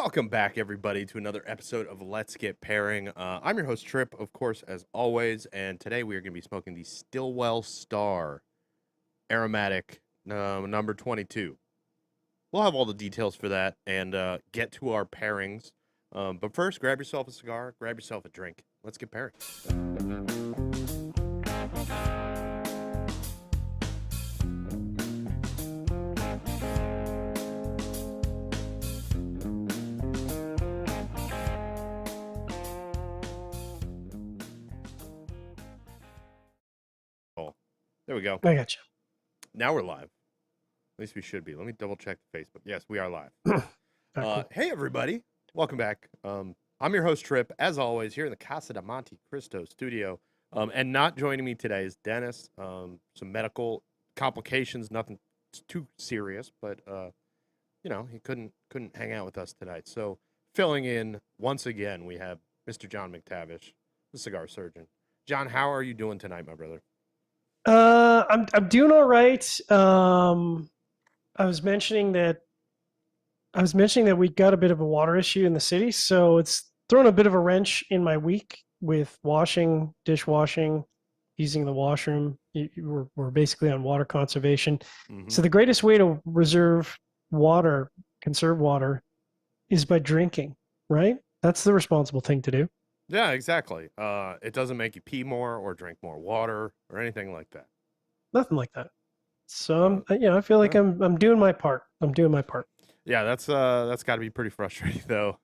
Welcome back, everybody, to another episode of Let's Get Pairing. I'm your host, Tripp, of course, as always, and today we are going to be smoking the Stillwell Star Aromatic number 22. We'll have all the details for that and get to our pairings. But first, grab yourself a cigar, grab yourself a drink. Let's get pairing. There we go. I got you. Now we're live. At least we should be. Let me double check the Facebook. Yes, we are live. Cool. Hey, everybody. Welcome back. I'm your host, Tripp, as always, here in the Casa de Monte Cristo studio. And not joining me today is Denis. Some medical complications, nothing too serious, but, he couldn't hang out with us tonight. So filling in once again, we have Mr. John McTavish, the cigar surgeon. John, how are you doing tonight, my brother? I'm doing all right. I was mentioning that we got a bit of a water issue in the city, so it's thrown a bit of a wrench in my week with washing, dishwashing, using the washroom. We're basically on water conservation. Mm-hmm. So the greatest way to conserve water, is by drinking, right? That's the responsible thing to do. Yeah, exactly. It doesn't make you pee more or drink more water or anything like that. Nothing like that. So I feel like I'm doing my part. Yeah, that's got to be pretty frustrating though,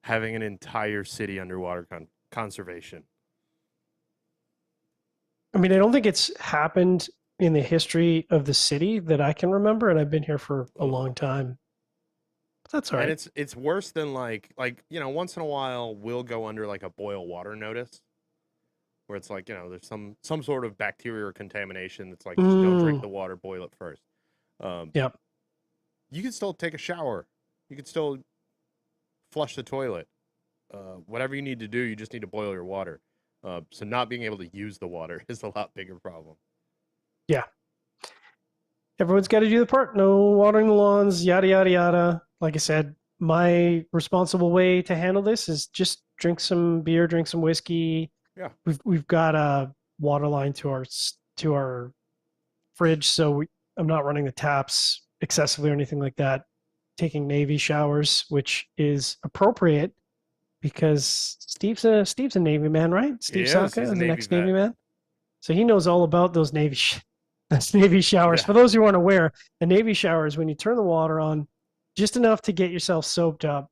having an entire city underwater conservation. I mean, I don't think it's happened in the history of the city that I can remember, and I've been here for a long time. But that's all right. And it's worse than like once in a while we'll go under like a boil water notice, where it's like there's some sort of bacteria or contamination that's like just don't drink the water, boil it first. Yep. You can still take a shower. You can still flush the toilet. Whatever you need to do, you just need to boil your water. So not being able to use the water is a lot bigger problem. Yeah. Everyone's got to do the part. No watering the lawns, yada, yada, yada. Like I said, my responsible way to handle this is just drink some beer, drink some whiskey. Yeah. We've got a water line to our fridge, so I'm not running the taps excessively or anything like that. Taking Navy showers, which is appropriate because Steve's a Navy man, right? Steve Saka is the next Navy man. So he knows all about those Navy showers. Yeah. For those who aren't aware, a Navy shower is when you turn the water on just enough to get yourself soaped up.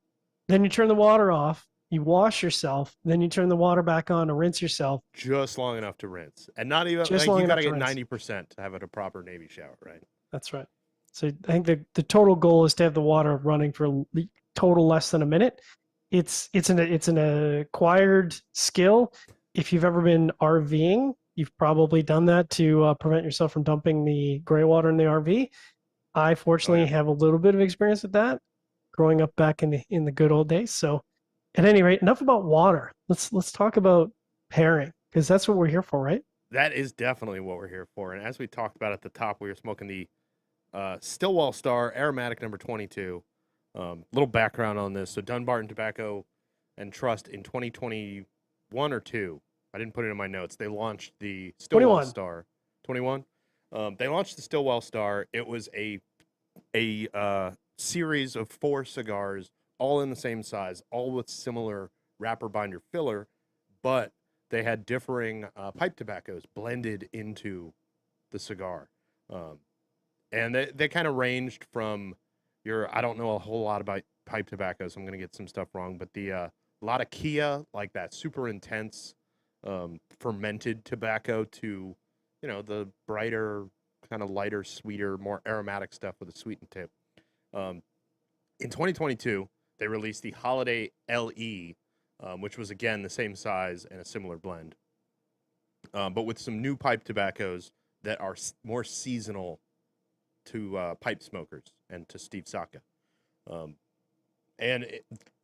Then you turn the water off, you wash yourself, then you turn the water back on to rinse yourself. Just long enough to rinse. And not even, you got to get 90% to have a proper Navy shower, right? That's right. So I think the total goal is to have the water running for total less than a minute. It's an acquired skill. If you've ever been RVing, you've probably done that to prevent yourself from dumping the gray water in the RV. I fortunately have a little bit of experience with that, growing up back in the good old days. So, at any rate, enough about water. Let's talk about pairing, because that's what we're here for, right? That is definitely what we're here for. And as we talked about at the top, we were smoking the Stillwell Star Aromatic number 22. Little background on this. So Dunbarton Tobacco and Trust in 2021 or 2. I didn't put it in my notes. They launched the Stillwell 21. Star. 21? They launched the Stillwell Star. It was a series of 4 cigars, all in the same size, all with similar wrapper binder filler, but they had differing pipe tobaccos blended into the cigar. And they kind of ranged from I don't know a whole lot about pipe tobacco, so I'm going to get some stuff wrong, but a lot of Kia, like that super intense fermented tobacco, to the brighter, kind of lighter, sweeter, more aromatic stuff with a sweetened tip. In 2022, they released the Holiday LE, which was again the same size and a similar blend, but with some new pipe tobaccos that are more seasonal to pipe smokers and to Steve Saka.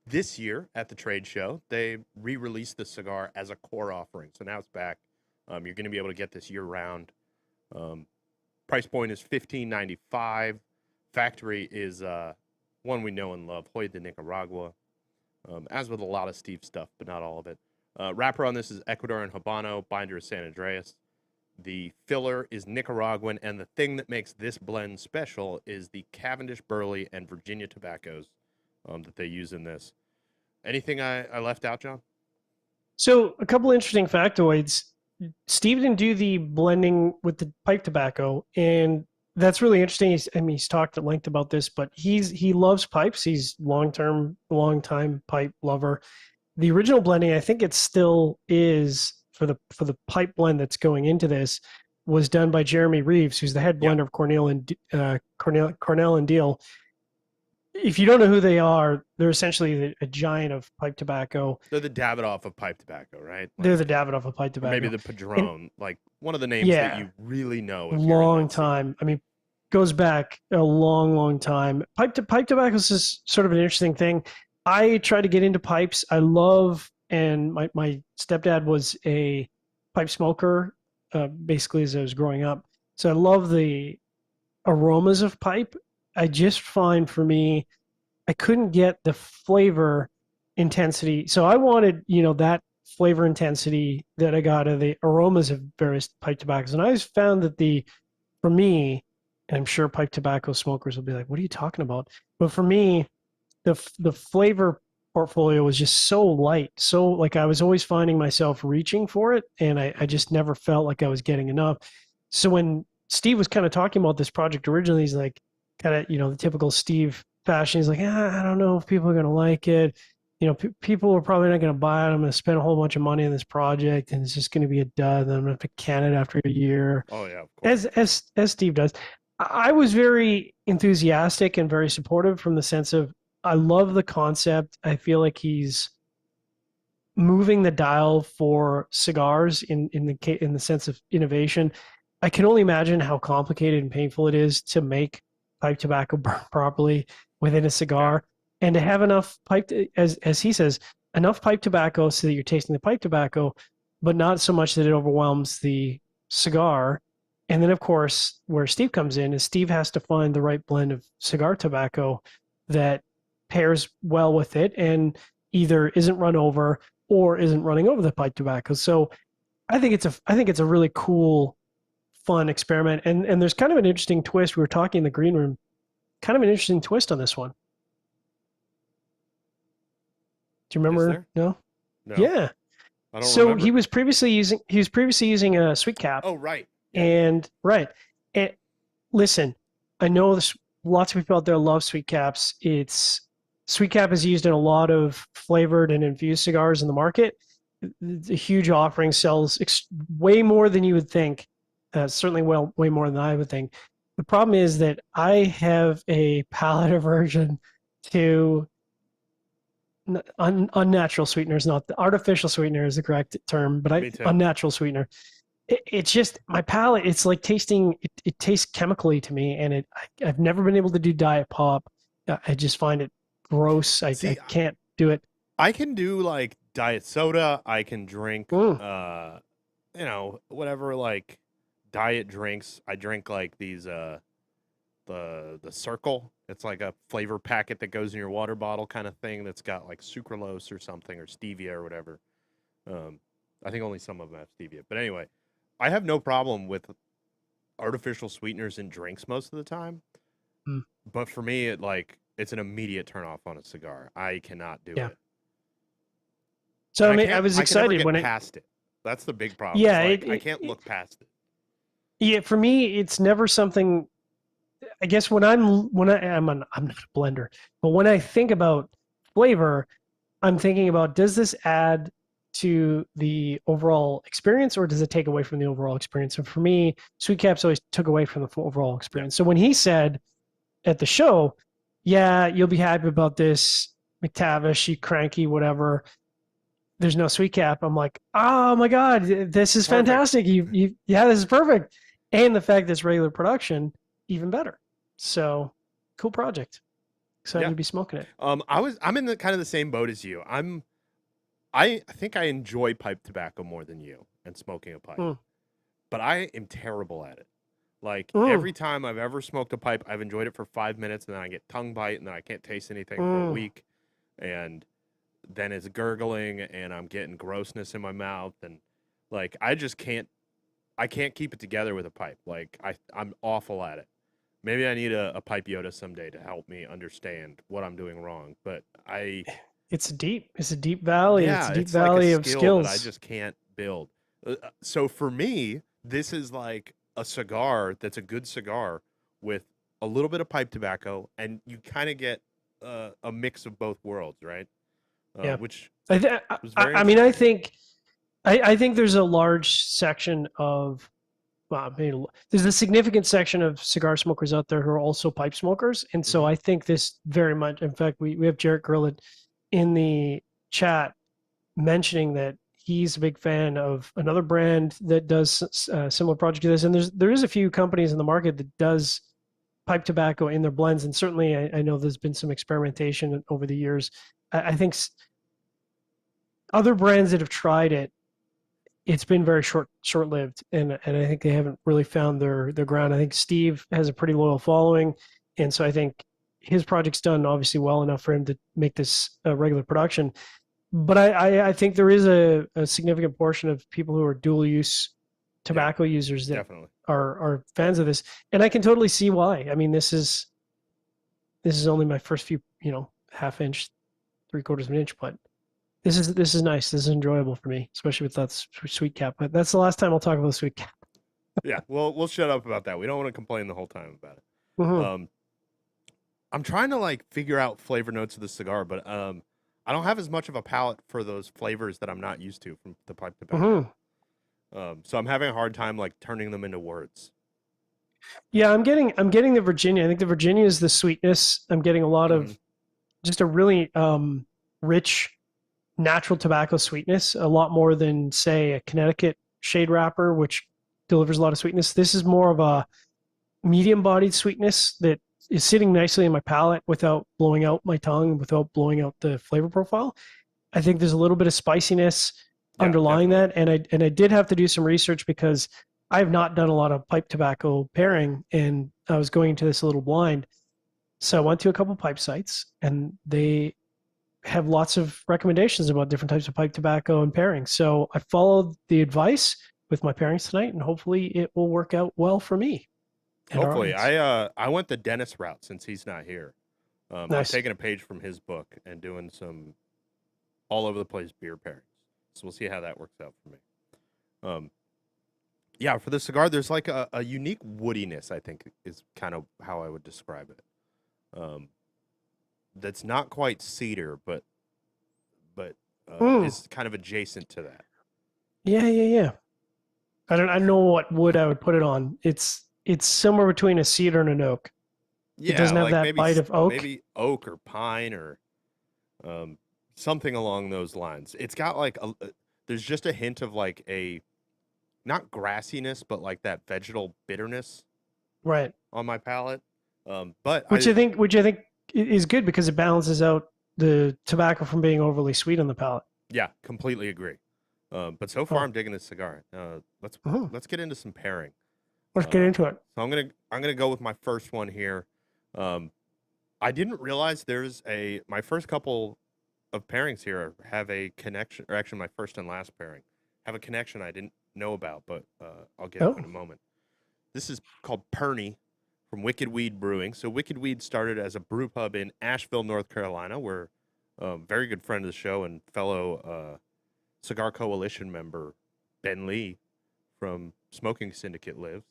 This year at the trade show, they re-released the cigar as a core offering. So now it's back. You're going to be able to get this year-round. Price point is $15.95. Factory is one we know and love, Hoy de Nicaragua, as with a lot of Steve stuff, but not all of it. Wrapper on this is Ecuador and Habano, binder is San Andreas. The filler is Nicaraguan, and the thing that makes this blend special is the Cavendish Burley and Virginia tobaccos that they use in this. Anything I left out, John? So a couple interesting factoids. Steve didn't do the blending with the pipe tobacco, and that's really interesting. He's talked at length about this, but he loves pipes. He's long time pipe lover. The original blending, I think it still is for the pipe blend that's going into this, was done by Jeremy Reeves, who's the head blender of Cornell and Deal. If you don't know who they are, they're essentially a giant of pipe tobacco. They're the Davidoff of pipe tobacco, right? They're the Davidoff of pipe tobacco. Maybe the Padron, like one of the names that you really know. Long time. I mean, goes back a long time. Pipe tobacco is sort of an interesting thing. I try to get into pipes. I love, and my stepdad was a pipe smoker, basically as I was growing up. So I love the aromas of pipe. I just find for me, I couldn't get the flavor intensity. So I wanted, that flavor intensity that I got of the aromas of various pipe tobaccos. And I just found that for me, and I'm sure pipe tobacco smokers will be like, what are you talking about? But for me, the flavor portfolio was just so light. So like I was always finding myself reaching for it, and I just never felt like I was getting enough. So when Steve was kind of talking about this project originally, he's like, kind of, the typical Steve fashion. He's like, I don't know if people are going to like it. People are probably not going to buy it. I'm going to spend a whole bunch of money on this project, and it's just going to be a dud. And I'm going to have to can it after a year. Oh yeah, of course. As Steve does. I was very enthusiastic and very supportive from the sense of I love the concept. I feel like he's moving the dial for cigars in the sense of innovation. I can only imagine how complicated and painful it is to make pipe tobacco burn properly within a cigar, and to have enough as he says, enough pipe tobacco so that you're tasting the pipe tobacco, but not so much that it overwhelms the cigar. And then, of course, where Steve comes in is Steve has to find the right blend of cigar tobacco that pairs well with it and either isn't run over or isn't running over the pipe tobacco. So I think it's a really cool, fun experiment. And there's kind of an interesting twist. We were talking in the green room, kind of an interesting twist on this one. Do you remember? No? Yeah. I don't remember. He was previously using a sweet cap. Oh, right. And listen, I know lots of people out there love sweet caps. Sweet cap is used in a lot of flavored and infused cigars in the market. The huge offering sells way more than you would think. Certainly, way more than I would think. The problem is that I have a palate aversion to unnatural sweeteners. Not the artificial sweetener is the correct term, but unnatural sweetener. It's just my palate. It's like tasting. It tastes chemically to me, and I've never been able to do diet pop. I just find it gross. I can't do it. I can do like diet soda. I can drink, whatever like diet drinks. I drink like these the Circle. It's like a flavor packet that goes in your water bottle kind of thing. That's got like sucralose or something or stevia or whatever. I think only some of them have stevia, but anyway. I have no problem with artificial sweeteners in drinks most of the time, but for me, it's an immediate turnoff on a cigar. I cannot do it. So I was excited when past it. That's the big problem. Yeah, I can't look past it. Yeah, for me, it's never something. I guess I'm not a blender, but when I think about flavor, I'm thinking about, does this add to the overall experience, or does it take away from the overall experience? And for me, sweet caps always took away from the overall experience. So when he said at the show, yeah, you'll be happy about this, McTavish, you cranky, whatever, there's no sweet cap, I'm like, oh my God, this is fantastic. This is perfect. And the fact that it's regular production, even better. So cool project. Excited to be smoking it. I'm in kind of the same boat as you. I think I enjoy pipe tobacco more than you and smoking a pipe, but I am terrible at it. Like Mm, every time I've ever smoked a pipe, I've enjoyed it for 5 minutes, and then I get tongue bite, and then I can't taste anything for a mm. week, and then it's gurgling, and I'm getting grossness in my mouth, and like I can't keep it together with a pipe. Like I'm awful at it. Maybe I need a pipe Yoda someday to help me understand what I'm doing wrong. But It's a deep valley. It's yeah, a deep it's like a valley of skill that I skills. just can't build. So for me, this is like a cigar that's a good cigar with a little bit of pipe tobacco, and you kind of get a mix of both worlds, right? Yeah. Which I, th- was very I mean, I interesting. think I think there's a large section of well, maybe there's a significant section of cigar smokers out there who are also pipe smokers, and so Hmm. I think this very much. In fact, we have Jarrett Gurlid in the chat mentioning that he's a big fan of another brand that does a similar project to this, and there is a few companies in the market that does pipe tobacco in their blends, and certainly I know there's been some experimentation over the years. I think other brands that have tried it, it's been very short lived, and I think they haven't really found their ground. I think Steve has a pretty loyal following, and so I think his project's done obviously well enough for him to make this a regular production. But I think there is a significant portion of people who are dual use Yeah, tobacco users that definitely. are fans of this, and I can totally see why. I mean, this is only my first few, half inch, 3/4 of an inch, but this is nice. This is enjoyable for me, especially with that sweet cap. But that's the last time I'll talk about the sweet cap. Yeah, we'll shut up about that. We don't want to complain the whole time about it. Mm-hmm. I'm trying to like figure out flavor notes of the cigar, but I don't have as much of a palate for those flavors that I'm not used to from the pipe tobacco. Mm-hmm. So I'm having a hard time like turning them into words. Yeah, I'm getting the Virginia. I think the Virginia is the sweetness. I'm getting a lot Hmm. of just a really rich natural tobacco sweetness, a lot more than say a Connecticut shade wrapper, which delivers a lot of sweetness. This is more of a medium bodied sweetness that is sitting nicely in my palate without blowing out my tongue, without blowing out the flavor profile. I think there's a little bit of spiciness Yeah, underlying definitely. that, and I did have to do some research because I have not done a lot of pipe tobacco pairing, and I was going into this a little blind. So I went to a couple pipe sites, and they have lots of recommendations about different types of pipe tobacco and pairing. So I followed the advice with my pairings tonight, and hopefully it will work out well for me and our Hopefully, audience. I went the Denis route since he's not here. I'm Nice. taking a page from his book and doing some all over the place beer pairings. So we'll see how that works out for me. Um, yeah, for the cigar, there's like a unique woodiness. I think is kind of how I would describe it. Um, that's not quite cedar, but Mm. is kind of adjacent to that. Yeah, yeah, yeah. I don't know what wood I would put it on. It's somewhere between a cedar and an oak. It Yeah, doesn't have like that bite of oak. maybe oak or pine or um, something along those lines. It's got like there's just a hint of like a not grassiness, but like that vegetal bitterness Right. on my palate. But Which I think is good because it balances out the tobacco from being overly sweet on the palate. yeah, completely agree. But so far Oh. I'm digging this cigar. Mhm. Let's get into some pairing. Let's get into it. So I'm gonna go with my first one here. Um, I didn't realize there's a my first couple of pairings here have a connection, or actually my first and last pairing have a connection I didn't know about, but I'll get to Oh. in a moment. This is called Perny from Wicked Weed Brewing. So Wicked Weed started as a brew pub in Asheville, North Carolina, where a very good friend of the show and fellow Cigar Coalition member Ben Lee from Smoking Syndicate lives.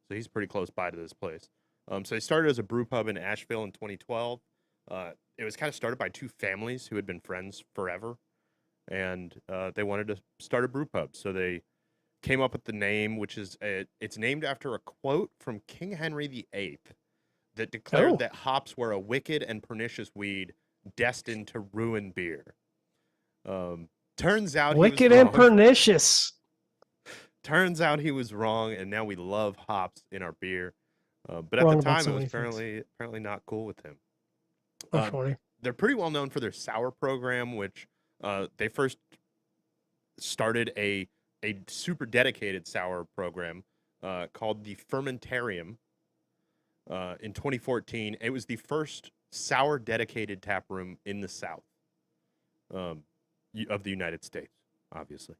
So he's pretty close by to this place. So they started as a brew pub in Asheville in 2012. It was kind of started by two families who had been friends forever, and they wanted to start a brew pub. So they came up with the name, which is it's named after a quote from King Henry VIII that declared Oh. that hops were a wicked and pernicious weed destined to ruin beer. Turns out he was Wicked and wrong. pernicious. Turns out he was wrong, and now we love hops in our beer. But at the Wrong about time, so it was many things. apparently not cool with him. That's Uh, funny. they're pretty well known for their sour program, which they first started a super dedicated sour program called the Fermentarium in 2014. It was the first sour dedicated tap room in the South of the United States, obviously.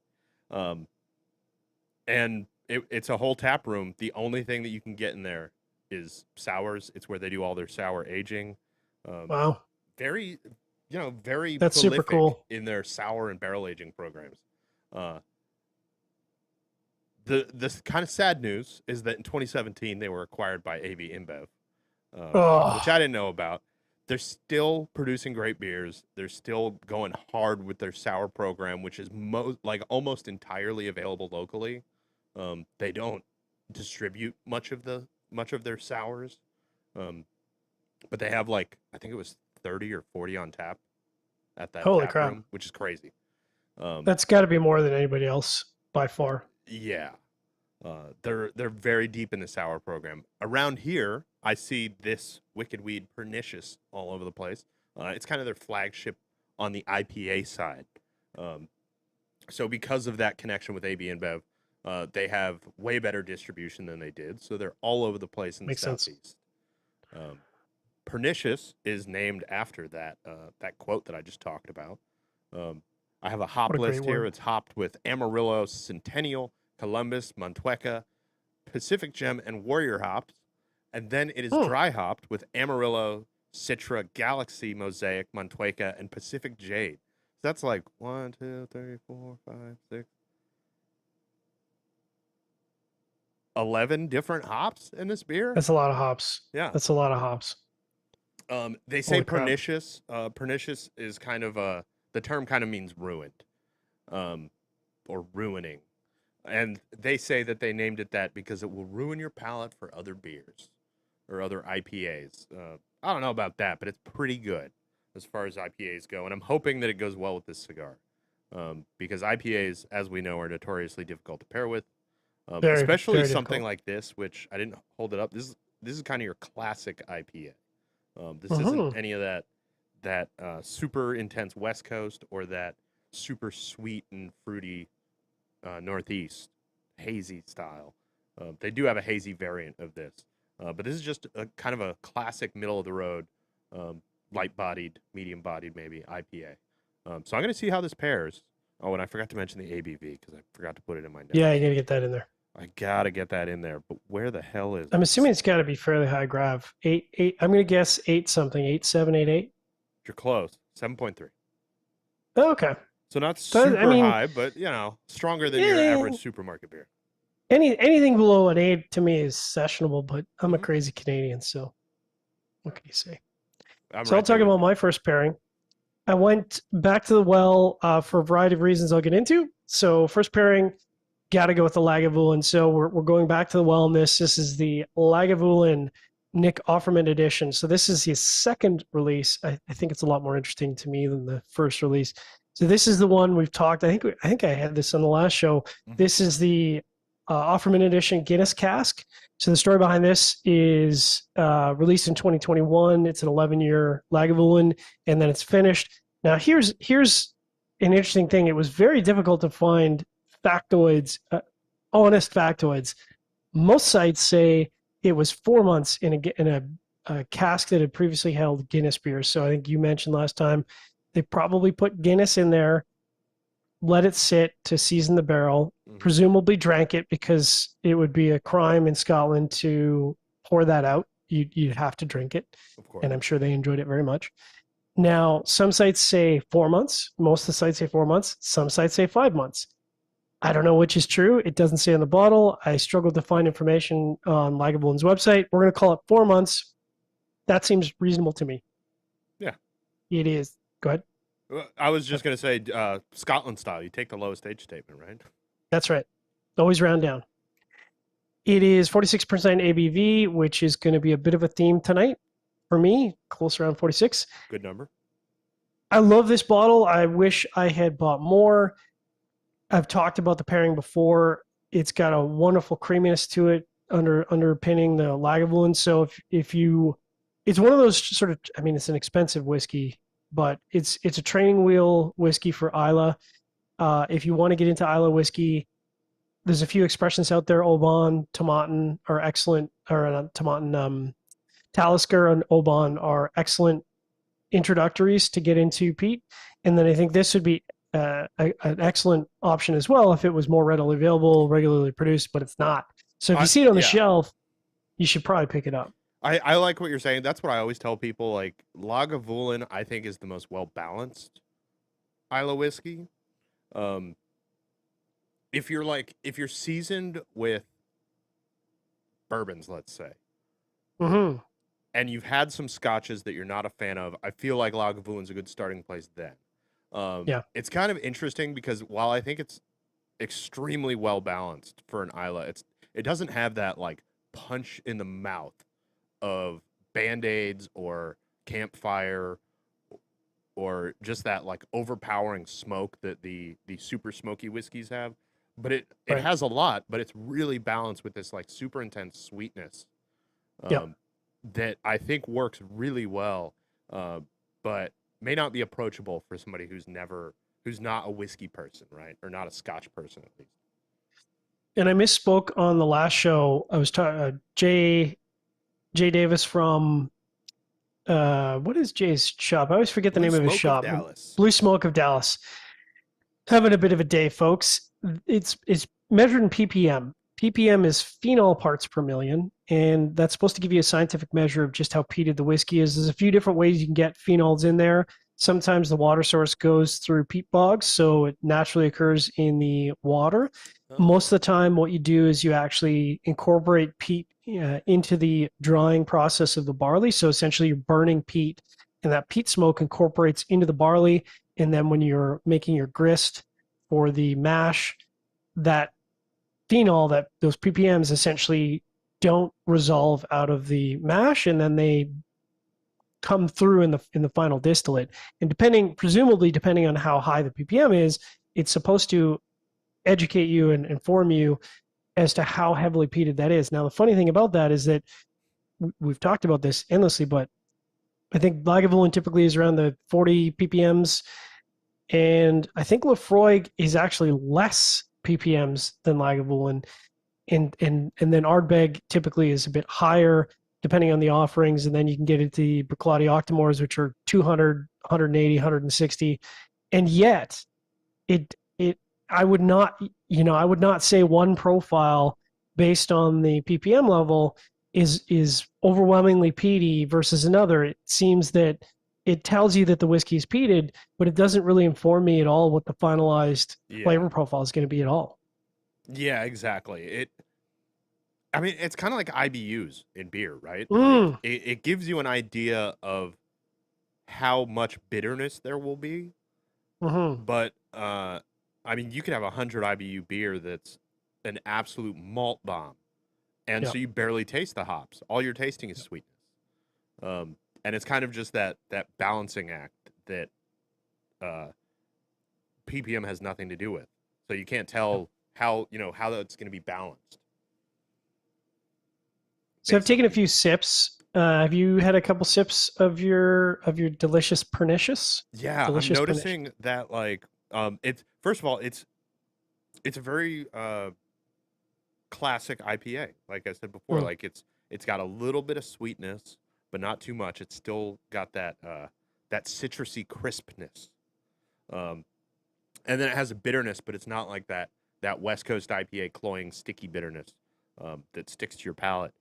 And it's a whole tap room. The only thing that you can get in there is sours. It's where they do all their sour aging. Wow. Very, very That's super prolific cool. in their sour and barrel aging programs. The kind of sad news is that in 2017 they were acquired by AB InBev, which I didn't know about. They're still producing great beers. They're still going hard with their sour program, which is almost entirely available locally. They don't distribute much of their sours, but they have I think it was 30 or 40 on tap at that Holy tap crap. room, which is crazy. That's got to be more than anybody else by far. Yeah. They're very deep in the sour program. Around here, I see this Wicked Weed Pernicious all over the place. It's kind of their flagship on the IPA side. So because of that connection with AB InBev, they have way better distribution than they did. So they're all over the place in the Southeast. Pernicious is named after that quote that I just talked about. I have a hop list here. It's hopped with Amarillo, Centennial, Columbus, Montueca, Pacific Gem, and Warrior hops. And then it is dry hopped with Amarillo, Citra, Galaxy, Mosaic, Montueca, and Pacific Jade. So that's 1, 2, 3, 4, 5, 6, 11 different hops in this beer. That's a lot of hops. Yeah. That's a lot of hops. They say pernicious. Pernicious is kind of the term kind of means ruined, or ruining. And they say that they named it that because it will ruin your palate for other beers or other IPAs. I don't know about that, but it's pretty good as far as IPAs go. And I'm hoping that it goes well with this cigar, because IPAs, as we know, are notoriously difficult to pair with, especially very something difficult. like this, which I didn't hold it up. This is kind of your classic IPA. This isn't any of that super intense West Coast or that super sweet and fruity Northeast hazy style. They do have a hazy variant of this, but this is just a kind of a classic middle of the road, light-bodied, medium-bodied maybe IPA. So I'm going to see how this pairs. Oh, and I forgot to mention the ABV because I forgot to put it in my notes. Yeah, you got to get that in there. I got to get that in there, but where the hell is it? I'm assuming it's got to be fairly high grav. 8. I'm going to guess 8 something. 8, 7, 8, 8. You're close. 7.3. Oh, okay. So not super high, but stronger than your average supermarket beer. Anything below an 8 to me is sessionable, but I'm a crazy Canadian, so what can you say? I'll talk about my first pairing. I went back to the well for a variety of reasons I'll get into. So first pairing, got to go with the Lagavulin. So we're going back to the well in this. This is the Lagavulin Nick Offerman edition. So this is his second release. I think it's a lot more interesting to me than the first release. So this is the one we've talked. I think I had this on the last show. This is the Offerman edition Guinness cask. So the story behind this is released in 2021. It's an 11-year Lagavulin, and then it's finished. Now here's an interesting thing. It was very difficult to find factoids, honest factoids. Most sites say it was 4 months in a cask that had previously held Guinness beers. So I think you mentioned last time they probably put Guinness in there, let it sit to season the barrel, presumably drank it because it would be a crime in Scotland to pour that out. You'd have to drink it. Of course. And I'm sure they enjoyed it very much. Now, some sites say 4 months. Most of the sites say 4 months. Some sites say 5 months. I don't know which is true. It doesn't say on the bottle. I struggled to find information on Lagavulin's website. We're going to call it 4 months. That seems reasonable to me. Yeah. It is. Go ahead. I was just going to say Scotland style. You take the lowest age statement, right? That's right. Always round down. It is 46% ABV, which is going to be a bit of a theme tonight for me, close around 46. Good number. I love this bottle. I wish I had bought more. I've talked about the pairing before. It's got a wonderful creaminess to it underpinning the Lagavulin. So it's one of those sort of, I mean, it's an expensive whiskey, but it's a training wheel whiskey for Islay. If you want to get into Islay whiskey, there's a few expressions out there. Oban, Tomatin are excellent, or not Tomatin, Talisker and Oban are excellent introductories to get into peat. And then I think this would be an excellent option as well if it was more readily available, regularly produced, but it's not. So if you see it on the shelf, you should probably pick it up. I like what you're saying. That's what I always tell people. Like, Lagavulin, I think, is the most well-balanced Islay whiskey. If you're seasoned with bourbons, let's say, and you've had some scotches that you're not a fan of, I feel like Lagavulin's a good starting place then. It's kind of interesting because while I think it's extremely well-balanced for an Islay, it doesn't have that, like, punch in the mouth of Band-Aids or Campfire or just that, like, overpowering smoke that the super smoky whiskeys have. But it has a lot, but it's really balanced with this, like, super intense sweetness that I think works really well, but may not be approachable for somebody who's not a whiskey person, right? Or not a Scotch person, at least. And I misspoke on the last show. I was talking Jay Davis from what is Jay's shop? I always forget the name of his shop. Blue Smoke of Dallas. Having a bit of a day, folks. It's measured in ppm. ppm is phenol parts per million, and that's supposed to give you a scientific measure of just how peated the whiskey is. There's a few different ways you can get phenols in there. Sometimes the water source goes through peat bogs, so it naturally occurs in the water. Most of the time, what you do is you actually incorporate peat into the drying process of the barley. So essentially, you're burning peat, and that peat smoke incorporates into the barley. And then when you're making your grist or the mash, that phenol, those ppms essentially don't resolve out of the mash, and then they come through in the final distillate. And presumably depending on how high the ppm is, it's supposed to educate you and inform you as to how heavily peated that is. Now, the funny thing about that is that we've talked about this endlessly, but I think Lagavulin typically is around the 40 ppms, and I think Laphroaig is actually less ppms than Lagavulin, and then Ardbeg typically is a bit higher depending on the offerings, and then you can get into the Bruichladdich Octomores, which are 200, 180, 160, and yet I would not say one profile based on the ppm level is overwhelmingly peaty versus another. It seems that it tells you that the whiskey is peated, but it doesn't really inform me at all what the finalized flavor profile is going to be at all. Yeah, exactly. It's kind of like IBUs in beer, right? Like, it gives you an idea of how much bitterness there will be. But, you could have 100 IBU beer that's an absolute malt bomb. And so you barely taste the hops. All you're tasting is sweetness. And it's kind of just that balancing act that ppm has nothing to do with. So you can't tell how that's going to be balanced. So I've taken a few sips. Have you had a couple sips of your delicious pernicious? Yeah, I'm noticing that, like, it's first of all, it's a very classic IPA. Like I said before, like it's got a little bit of sweetness, but not too much. It's still got that citrusy crispness, and then it has a bitterness, but it's not like that West Coast IPA cloying, sticky bitterness that sticks to your palate.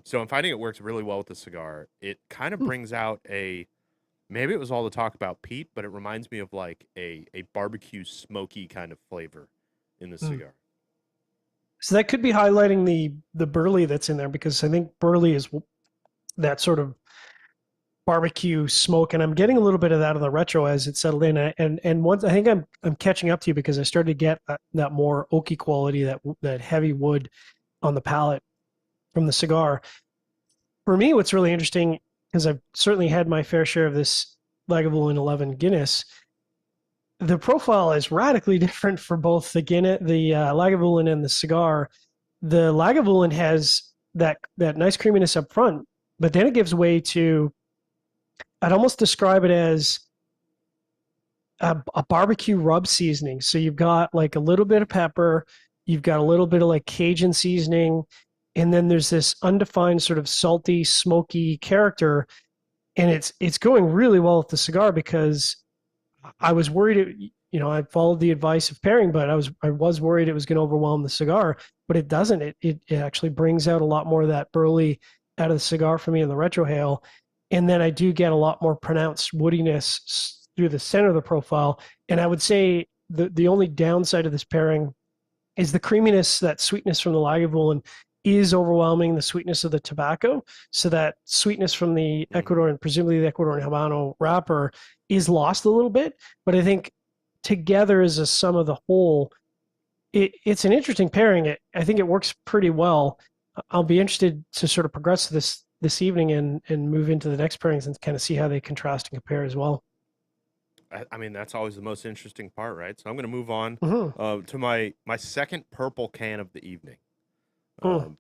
So I'm finding it works really well with the cigar. It kind of brings out maybe it was all the talk about peat, but it reminds me of like a barbecue smoky kind of flavor in the cigar. So that could be highlighting the burley that's in there, because I think burley is that sort of barbecue smoke, and I'm getting a little bit of that on the retro as it settled in. And once I think I'm catching up to you, because I started to get that more oaky quality, that heavy wood on the palate from the cigar. For me, what's really interesting, because I've certainly had my fair share of this Lagavulin 11 Guinness, the profile is radically different for both the Lagavulin and the cigar. The Lagavulin has that nice creaminess up front, but then it gives way to, I'd almost describe it as a barbecue rub seasoning. So you've got like a little bit of pepper, You've got a little bit of like Cajun seasoning, and then there's this undefined sort of salty, smoky character, and it's going really well with the cigar because I was worried I followed the advice of pairing, but I was worried it was going to overwhelm the cigar, but it doesn't. It actually brings out a lot more of that burley out of the cigar for me in the retrohale, and then I do get a lot more pronounced woodiness through the center of the profile. And I would say the only downside of this pairing is the creaminess, that sweetness from the Lagavulin is overwhelming the sweetness of the tobacco. So that sweetness from the Ecuadorian, presumably the Ecuadorian Habano wrapper, is lost a little bit. But I think together as a sum of the whole, it's an interesting pairing. I think it works pretty well. I'll be interested to sort of progress this evening and move into the next pairings and kind of see how they contrast and compare as well. I mean, that's always the most interesting part, right? So I'm going to move on Mm-hmm. to my second purple can of the evening,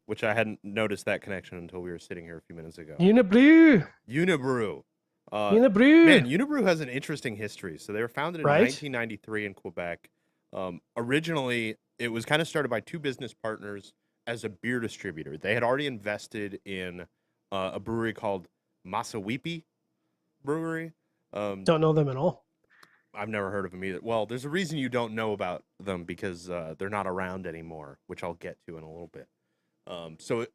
which I hadn't noticed that connection until we were sitting here a few minutes ago. Unibrew. Unibrew. Unibrew. Man, Unibrew has an interesting history. So they were founded in Right? 1993 in Quebec. Originally, it was kind of started by two business partners as a beer distributor. They had already invested in a brewery called Masawipi Brewery. Don't know them at all. I've never heard of them either. Well, there's a reason you don't know about them because they're not around anymore, which I'll get to in a little bit. So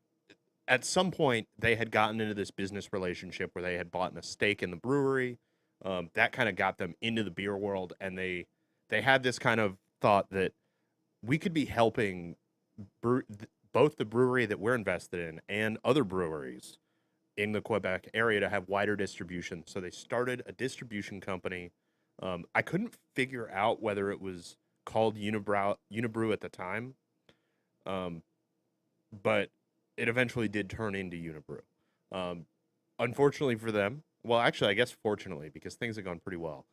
at some point, they had gotten into this business relationship where they had bought a stake in the brewery. That kind of got them into the beer world, and they had this kind of thought that we could be helping both the brewery that we're invested in and other breweries in the Quebec area to have wider distribution. So they started a distribution company. I couldn't figure out whether it was called Unibrew at the time, but it eventually did turn into Unibrew. Unfortunately for them, well, actually, I guess fortunately, because things have gone pretty well.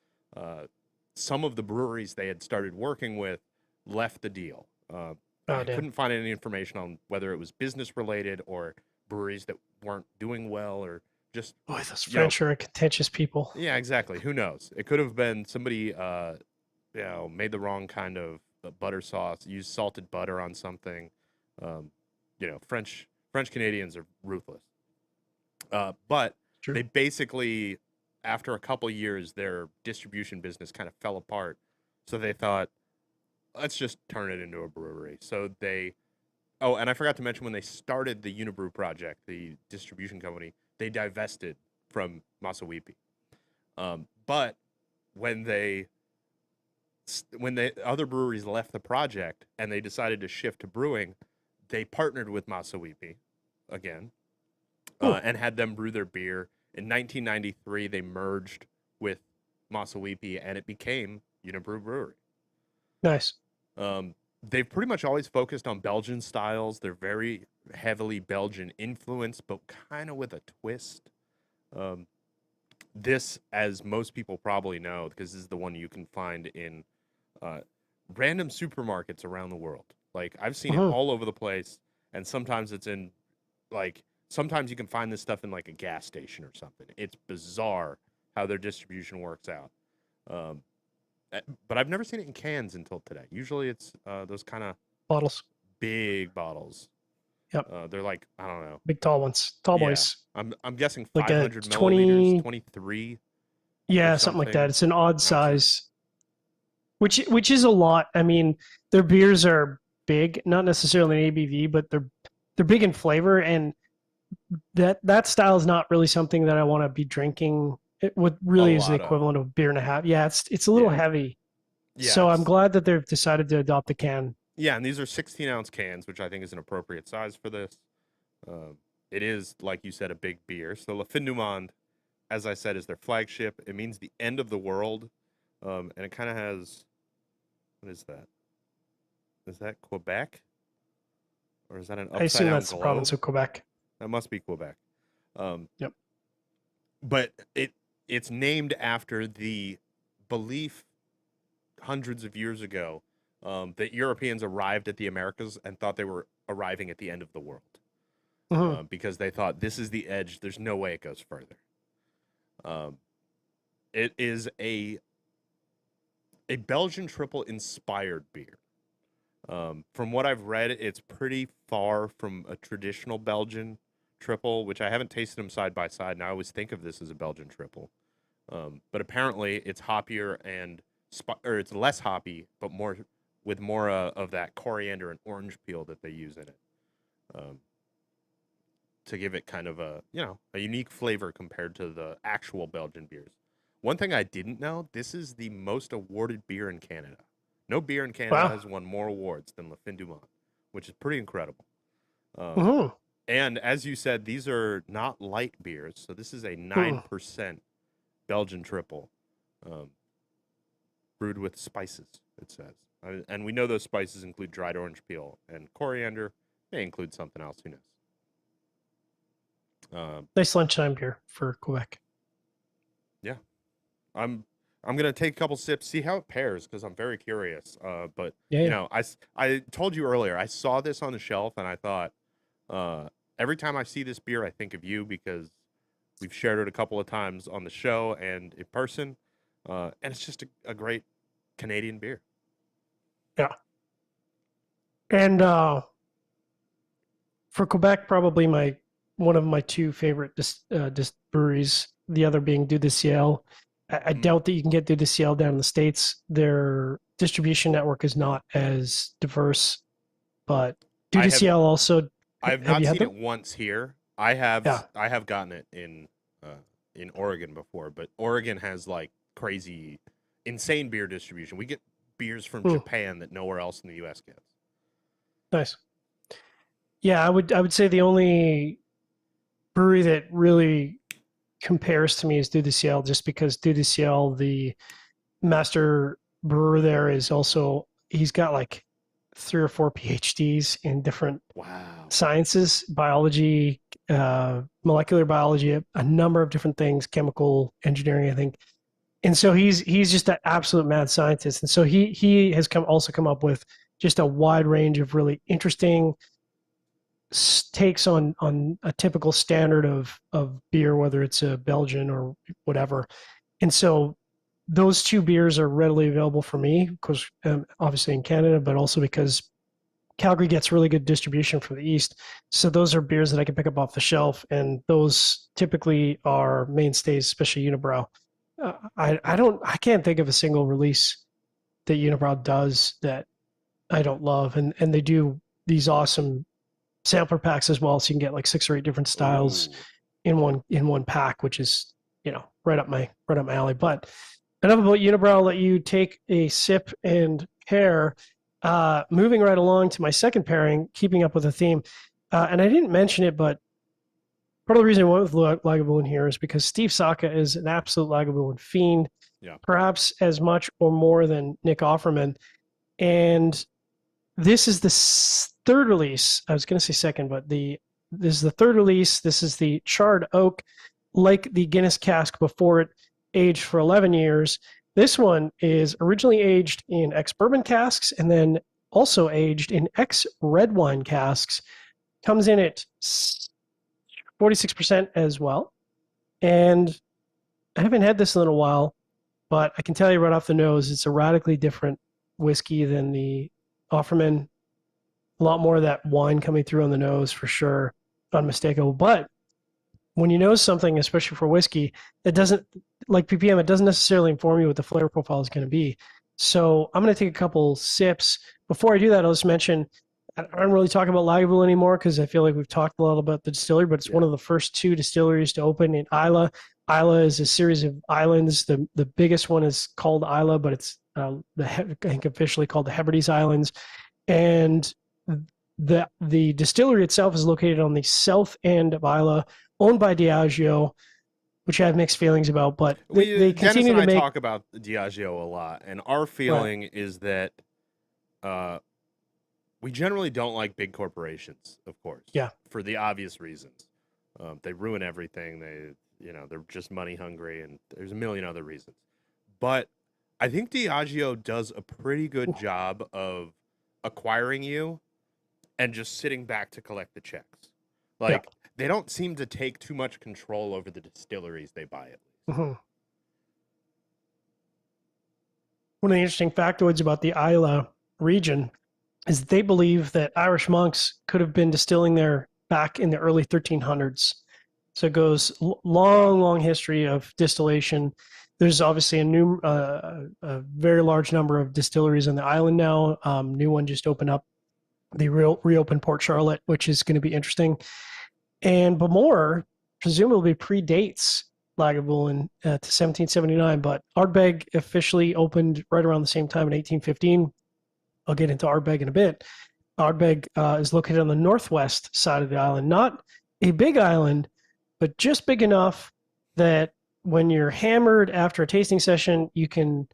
Some of the breweries they had started working with left the deal. I Damn. couldn't find any information on whether it was business related or breweries that weren't doing well or just Boy, those French are contentious people. yeah, exactly. Who knows? It could have been somebody made the wrong kind of butter sauce, used salted butter on something. French Canadians are ruthless. But True. they basically, after a couple years, their distribution business kind of fell apart. So they thought, let's just turn it into a brewery. So oh, and I forgot to mention when they started the Unibrew project, the distribution company, they divested from Masawipi. But when the other breweries left the project and they decided to shift to brewing, they partnered with Masawipi again and had them brew their beer. In 1993, they merged with Masawipi and it became Unibrew Brewery. Nice. They've pretty much always focused on Belgian styles. They're very heavily Belgian influenced, but kind of with a twist. This, as most people probably know, because this is the one you can find in random supermarkets around the world. Like, I've seen it all over the place, and sometimes it's in, sometimes you can find this stuff in, like, a gas station or something. It's bizarre how their distribution works out. But I've never seen it in cans until today. Usually it's those kind of bottles, big bottles. Yep. They're like, I don't know. Big tall ones. Tall boys. I'm guessing like 500 a milliliters, 23. Yeah, something like that. It's an odd size. Which is a lot. I mean, their beers are big, not necessarily in ABV, but they're big in flavor, and that style is not really something that I want to be drinking. What really is the equivalent of beer and a half. Yeah, it's a little heavy. Yeah, so I'm glad that they've decided to adopt the can. Yeah, and these are 16-ounce cans, which I think is an appropriate size for this. It is, like you said, a big beer. So La Fin du Monde, as I said, is their flagship. It means the end of the world, and it kind of has, what is that? Is that Quebec? Or is that an upside down I assume that's globe? the province of Quebec. That must be Quebec. Yep. But it's named after the belief hundreds of years ago that Europeans arrived at the Americas and thought they were arriving at the end of the world. Because they thought, this is the edge. There's no way it goes further. It is a Belgian triple inspired beer. From what I've read, it's pretty far from a traditional Belgian triple, which I haven't tasted them side by side, and I always think of this as a Belgian triple. But apparently, it's hoppier and or it's less hoppy, but more with more of that coriander and orange peel that they use in it, um, to give it kind of a a unique flavor compared to the actual Belgian beers. One thing I didn't know: this is the most awarded beer in Canada. No beer in Canada Wow. has won more awards than Le Fin du Monde, which is pretty incredible. Um, Mm-hmm. and as you said, these are not light beers, so this is a Mm-mm. 9% Belgian triple, um, brewed with spices. It says, and we know those spices include dried orange peel and coriander. May include something else. Who knows? Um, Nice lunchtime beer for Quebec. yeah, I'm I'm gonna take a couple sips, see how it pairs, because I'm very curious. But Yeah, yeah. I told you earlier, I saw this on the shelf and I thought, every time I see this beer, I think of you because we've shared it a couple of times on the show and in person, and it's just a great Canadian beer. Yeah. And for Quebec, probably one of my two favorite breweries. The other being Dieu du Ciel. I Mm. doubt that you can get Dieu du Ciel down in the States. Their distribution network is not as diverse, but Dieu I du have Ciel also. I have Have not you had seen it them? once here. Yeah. I have gotten it in Oregon before, but Oregon has like crazy, insane beer distribution. We get beers from Mm, Japan that nowhere else in the U.S. gets. nice. Yeah, I would say the only brewery that really compares to me is Dieu du Ciel, just because Dieu du Ciel, the master brewer there, is also he's got like 3 or 4 PhDs in different Wow. sciences, biology, molecular biology, a number of different things, chemical engineering, I think. And so he's just an absolute mad scientist. And so he has come up with just a wide range of really interesting takes on a typical standard of beer, whether it's a Belgian or whatever. And so those two beers are readily available for me because obviously in Canada, but also because Calgary gets really good distribution from the east. So those are beers that I can pick up off the shelf, and those typically are mainstays, especially Unibrow. I can't think of a single release that Unibrow does that I don't love, and they do these awesome sampler packs as well, so you can get like 6 or 8 different styles Ooh. in one pack, which is right up my alley. But enough about Unibrow. I'll let you take a sip and pair. Moving right along to my second pairing, keeping up with the theme. And I didn't mention it, but part of the reason I went with Lagavulin here is because Steve Saka is an absolute Lagavulin fiend, Yeah. perhaps as much or more than Nick Offerman. And this is the third release. I was going to say second, but this is the third release. This is the charred oak, like the Guinness cask before it, aged for 11 years. This one is originally aged in ex-bourbon casks and then also aged in ex-red wine casks. Comes in at 46% as well. And I haven't had this in a little while, but I can tell you right off the nose, it's a radically different whiskey than the Offerman. A lot more of that wine coming through on the nose for sure, unmistakable. But when you know something, especially for whiskey, it doesn't, like ppm, it doesn't necessarily inform you what the flavor profile is going to be. So I'm going to take a couple sips. Before I do that, I'll just mention I don't really talk about Lagavulin anymore because I feel like we've talked a lot about the distillery, but it's one Yeah. of the first 2 distilleries to open in Isla. Isla is a series of islands. The biggest one is called Isla, but it's I think officially called the Hebrides Islands. And the distillery itself is located on the south end of Isla, owned by Diageo, which I have mixed feelings about, but they Dennis continue and to I make talk about Diageo a lot, and our right. feeling is that uh, we generally don't like big corporations, of course, Yeah. for the obvious reasons. They ruin everything. They're just money hungry, and there's a million other reasons. But I think Diageo does a pretty good job of acquiring you and just sitting back to collect the checks. Yeah. Like they don't seem to take too much control over the distilleries they buy. At least. Mm-hmm. One of the interesting factoids about the Isla region is they believe that Irish monks could have been distilling there back in the early 1300s. So it goes long, long history of distillation. There's obviously a very large number of distilleries on the island now. New one just opened up. They reopened Port Charlotte, which is going to be interesting. And Bamor presumably predates Lagavulin to 1779, but Ardbeg officially opened right around the same time in 1815. I'll get into Ardbeg in a bit. Ardbeg is located on the northwest side of the island, not a big island, but just big enough that when you're hammered after a tasting session, you can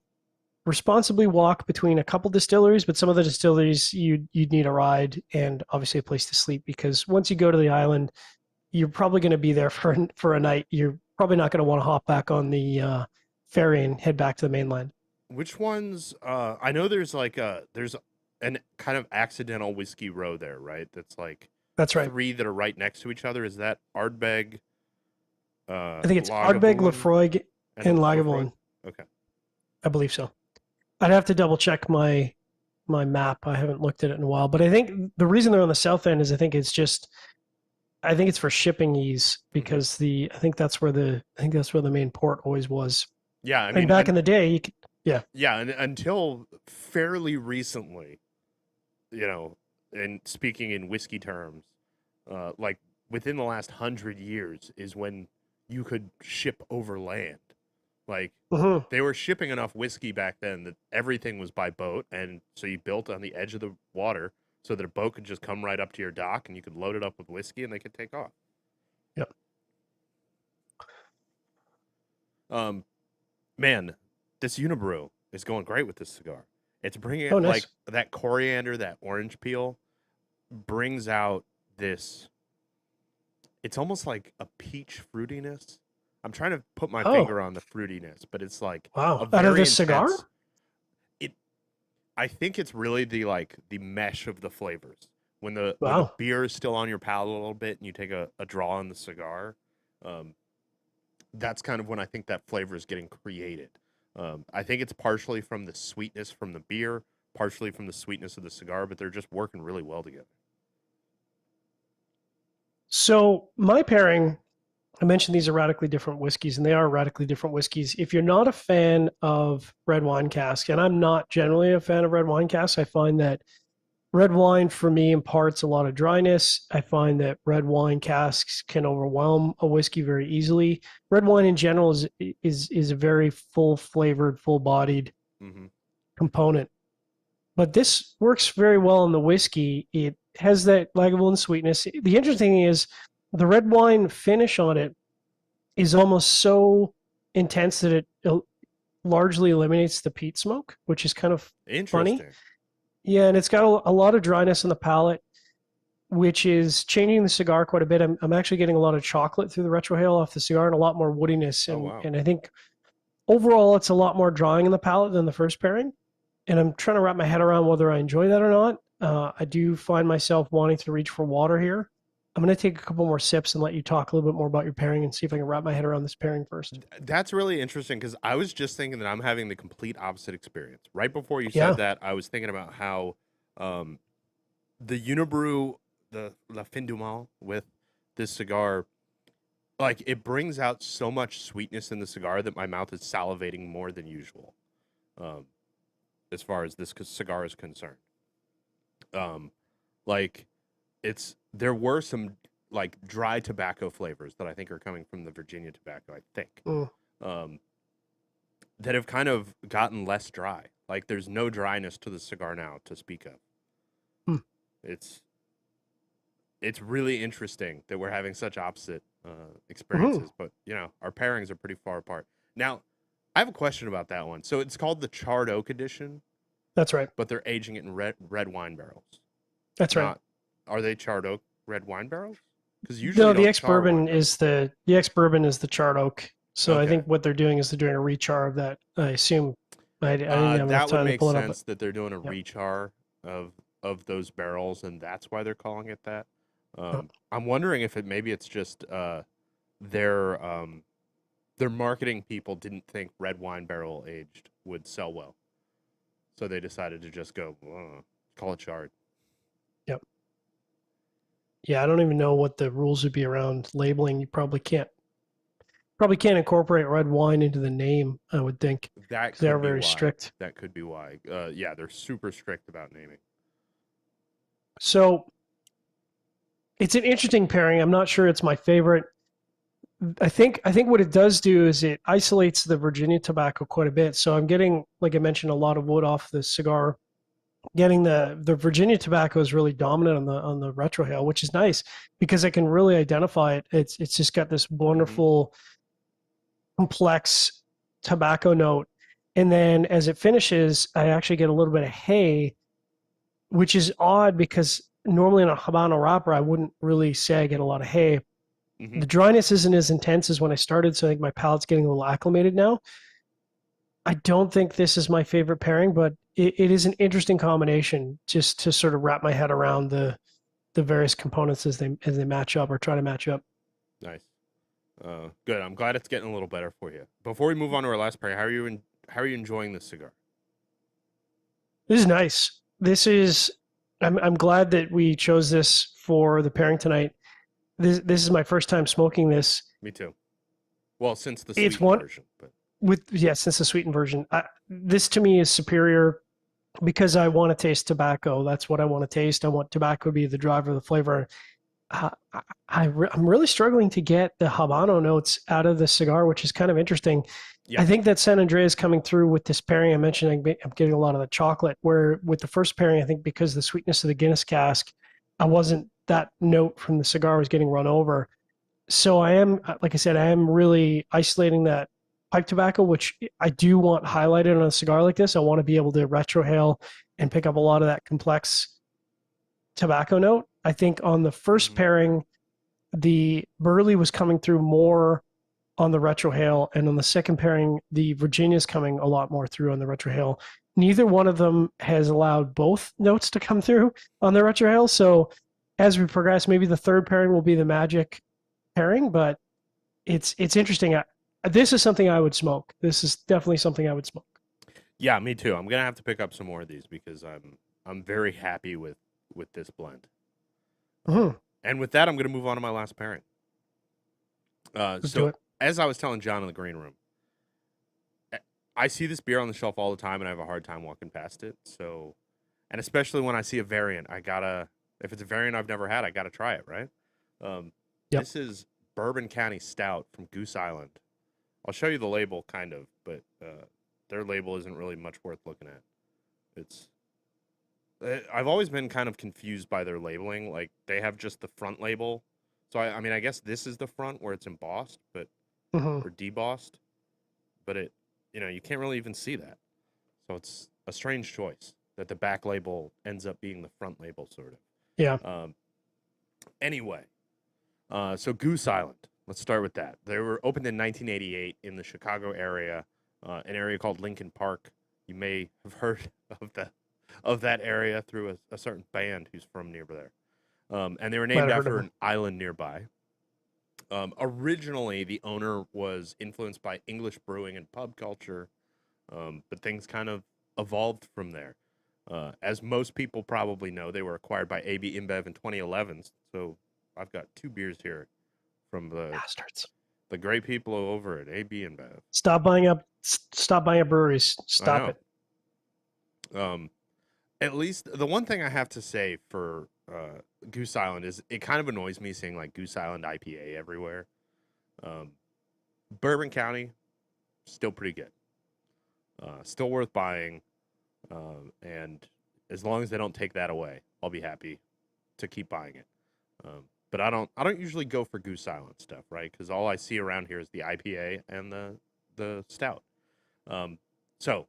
responsibly walk between a couple distilleries, but some of the distilleries you'd need a ride and obviously a place to sleep, because once you go to the island, you're probably going to be there for a night. You're probably not going to want to hop back on the ferry and head back to the mainland. Which ones? I know there's there's an kind of accidental whiskey row there, right? That's right. 3 that are right next to each other. Is that Ardbeg? I think it's Ardbeg, Lafroig, and Lagavulin. Okay, I believe so. I'd have to double check my map. I haven't looked at it in a while, but I think the reason they're on the south end is I think it's for shipping ease, because I think that's where the main port always was. Yeah, I mean, back in the day, you could, yeah. Yeah, and until fairly recently, and speaking in whiskey terms, like within the last 100 years is when you could ship over land. Like they were shipping enough whiskey back then that everything was by boat, and so you built on the edge of the water so that a boat could just come right up to your dock and you could load it up with whiskey and they could take off. Yep. Man, this Unibrew is going great with this cigar. It's bringing nice. Like that coriander, that orange peel brings out this. It's almost like a peach fruitiness. I'm trying to put my finger on the fruitiness, but it's like wow. Out of this cigar? I think it's really the mesh of the flavors. When the beer is still on your palate a little bit and you take a draw on the cigar, that's kind of when I think that flavor is getting created. I think it's partially from the sweetness from the beer, partially from the sweetness of the cigar, but they're just working really well together. So my pairing, I mentioned these are radically different whiskeys, and they are radically different whiskeys. If you're not a fan of red wine cask, and I'm not generally a fan of red wine cask, I find that red wine for me imparts a lot of dryness. I find that red wine casks can overwhelm a whiskey very easily. Red wine in general is a very full flavored, full bodied component. But this works very well in the whiskey. It has that Lagavulin sweetness. The interesting thing is the red wine finish on it is almost so intense that it largely eliminates the peat smoke, which is kind of funny. Yeah, and it's got a lot of dryness in the palate, which is changing the cigar quite a bit. I'm actually getting a lot of chocolate through the retrohale off the cigar and a lot more woodiness. And I think overall it's a lot more drying in the palate than the first pairing. And I'm trying to wrap my head around whether I enjoy that or not. I do find myself wanting to reach for water here. I'm going to take a couple more sips and let you talk a little bit more about your pairing and see if I can wrap my head around this pairing first. That's really interesting because I was just thinking that I'm having the complete opposite experience. Right before you said that, I was thinking about how the Unibrew, the La Fin du Mal with this cigar, like it brings out so much sweetness in the cigar that my mouth is salivating more than usual, as far as this cigar is concerned. There were some like dry tobacco flavors that I think are coming from the Virginia tobacco, I think, that have kind of gotten less dry. Like there's no dryness to the cigar now to speak of. It's really interesting that we're having such opposite experiences, but our pairings are pretty far apart. Now, I have a question about that one. So it's called the Charred Oak Edition. That's right. But they're aging it in red wine barrels. That's right. Are they charred oak red wine barrels? Because usually no, the ex-bourbon is the ex-bourbon is the charred oak. So okay. I think what they're doing is they're doing a rechar of that. I assume. I didn't have enough time to pull it up. That would make sense that they're doing a rechar of those barrels, and that's why they're calling it that. I'm wondering if maybe it's just their marketing people didn't think red wine barrel aged would sell well, so they decided to just go call it charred. Yeah, I don't even know what the rules would be around labeling. You probably can't incorporate red wine into the name, I would think, That because they're could be very why. strict. That could be why. Yeah, they're super strict about naming. So it's an interesting pairing. I'm not sure it's my favorite. I think what it does do is it isolates the Virginia tobacco quite a bit. So I'm getting, like I mentioned, a lot of wood off the cigar. Getting the Virginia tobacco is really dominant on the retrohale, which is nice because I can really identify it. It's just got this Hmm. wonderful complex tobacco note. And then as it finishes, I actually get a little bit of hay, which is odd because normally in a Habano wrapper, I wouldn't really say I get a lot of hay. Hmm. The dryness isn't as intense as when I started, so I think my palate's getting a little acclimated now. I don't think this is my favorite pairing, but it is an interesting combination just to sort of wrap my head around the various components as they match up or try to match up. Nice. Good. I'm glad it's getting a little better for you. Before we move on to our last pair, how are you enjoying this cigar? This is nice. I'm glad that we chose this for the pairing tonight. This is my first time smoking this. Me too. Well, since the It's sweetened one version, but with yes, it's a sweetened version. This to me is superior because I want to taste tobacco. That's what I want to taste. I want tobacco to be the driver of the flavor. Uh, I'm really struggling to get the Habano notes out of the cigar, which is kind of interesting. yeah. I think that San Andreas coming through with this pairing. I mentioned I'm getting a lot of the chocolate. Where with the first pairing, I think because the sweetness of the Guinness cask, I wasn't that note from the cigar was getting run over. So I am, like I said, I am really isolating that pipe tobacco, which I do want highlighted on a cigar like this. I want to be able to retrohale and pick up a lot of that complex tobacco note. I think on the first Hmm. pairing, the burley was coming through more on the retrohale, and on the second pairing, the Virginia's coming a lot more through on the retrohale. Neither one of them has allowed both notes to come through on the retrohale. So as we progress, maybe the third pairing will be the magic pairing, but it's interesting. This is something I would smoke. This is definitely something I would smoke. Yeah, me too. I'm gonna have to pick up some more of these because I'm very happy with this blend. Mhm. And with that, I'm gonna move on to my last pairing. Let's do So it. as I was telling John in the green room, eh, I see this beer on the shelf all the time, and I have a hard time walking past it. So, and especially when I see a variant, I gotta. If it's a variant I've never had, I gotta try it. Right. Um, Yep. this is Bourbon County Stout from Goose Island. I'll show you the label, kind of, but their label isn't really much worth looking at. It's I've always been kind of confused by their labeling. Like they have just the front label. So I mean, I guess this is the front where it's embossed, but Hmm. or debossed, but you can't really even see that. So it's a strange choice that the back label ends up being the front label, sort Yeah. of. Anyway, so Goose Island. Let's start with that. They were opened in 1988 in the Chicago area, an area called Lincoln Park. You may have heard of that area through a certain band who's from near there. And they were Might named have heard of after it. an island nearby. Originally, the owner was influenced by English brewing and pub culture, but things kind of evolved from there. As most people probably know, they were acquired by AB InBev in 2011. So I've got two beers here from Bastards. the great people over at AB InBev. Stop buying up breweries. I Stop know. it. Um, at least the one thing I have to say for Goose Island is it kind of annoys me seeing like Goose Island IPA everywhere. Um, Bourbon County, still pretty good. Still worth buying. And as long as they don't take that away, I'll be happy to keep buying it. But I don't usually go for Goose Island stuff, right? Because all I see around here is the IPA and the stout. Um, so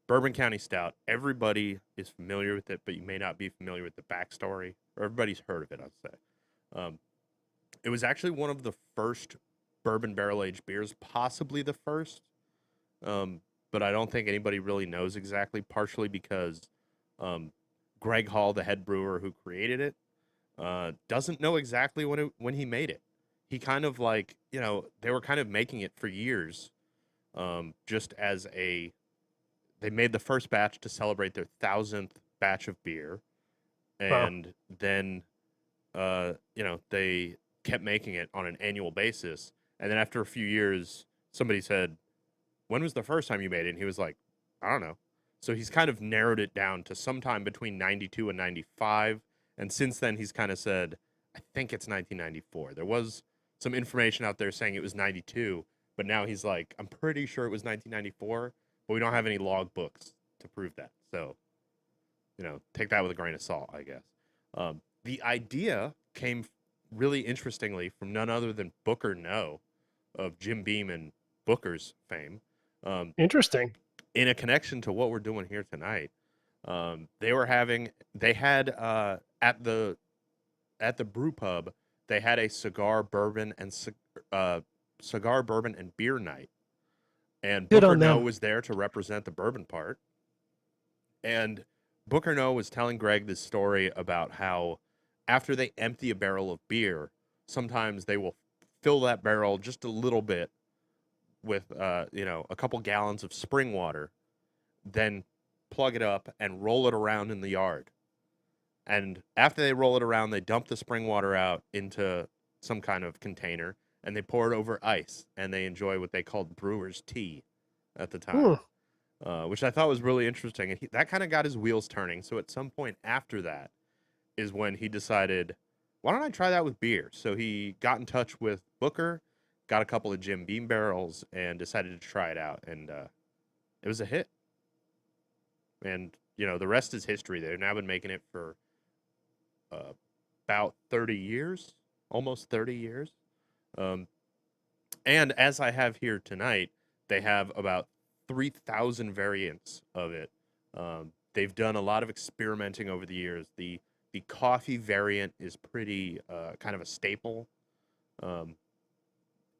Bourbon County Stout, everybody is familiar with it, but you may not be familiar with the backstory, or everybody's heard of it, I'd say. Um, it was actually one of the first bourbon barrel aged beers, possibly the first, but I don't think anybody really knows exactly, partially because um, Greg Hall, the head brewer who created it, doesn't know exactly when he made it. He kind of like, they were kind of making it for years, just as they made the first batch to celebrate their 1,000th batch of beer, Wow. and then they kept making it on an annual basis. And then after a few years, somebody said, "When was the first time you made it?" And he was like, "I don't know." So he's kind of narrowed it down to sometime between 92 and 95. And since then, he's kind of said, "I think it's 1994." There was some information out there saying it was 92, but now he's like, "I'm pretty sure it was 1994, but we don't have any log books to prove that." So, take that with a grain of salt, I guess. The idea came really interestingly from none other than Booker No of Jim Beam and Booker's fame. Interesting. In a connection to what we're doing here tonight, they had at the brew pub, they had a cigar bourbon and beer night, and Good Booker on No them. was there to represent the bourbon part, and Booker No was telling Greg this story about how after they empty a barrel of beer, sometimes they will fill that barrel just a little bit with a couple gallons of spring water, then plug it up and roll it around in the yard. And after they roll it around, they dump the spring water out into some kind of container and they pour it over ice and they enjoy what they called brewer's tea at the time, which I thought was really interesting. And that kind of got his wheels turning. So at some point after that is when he decided, why don't I try that with beer? So he got in touch with Booker, got a couple of Jim Beam barrels, and decided to try it out. And it was a hit. And, the rest is history. They've now been making it for about 30 years, almost 30 years. And as I have here tonight, they have about 3,000 variants of it. They've done a lot of experimenting over the years. The coffee variant is pretty kind of a staple.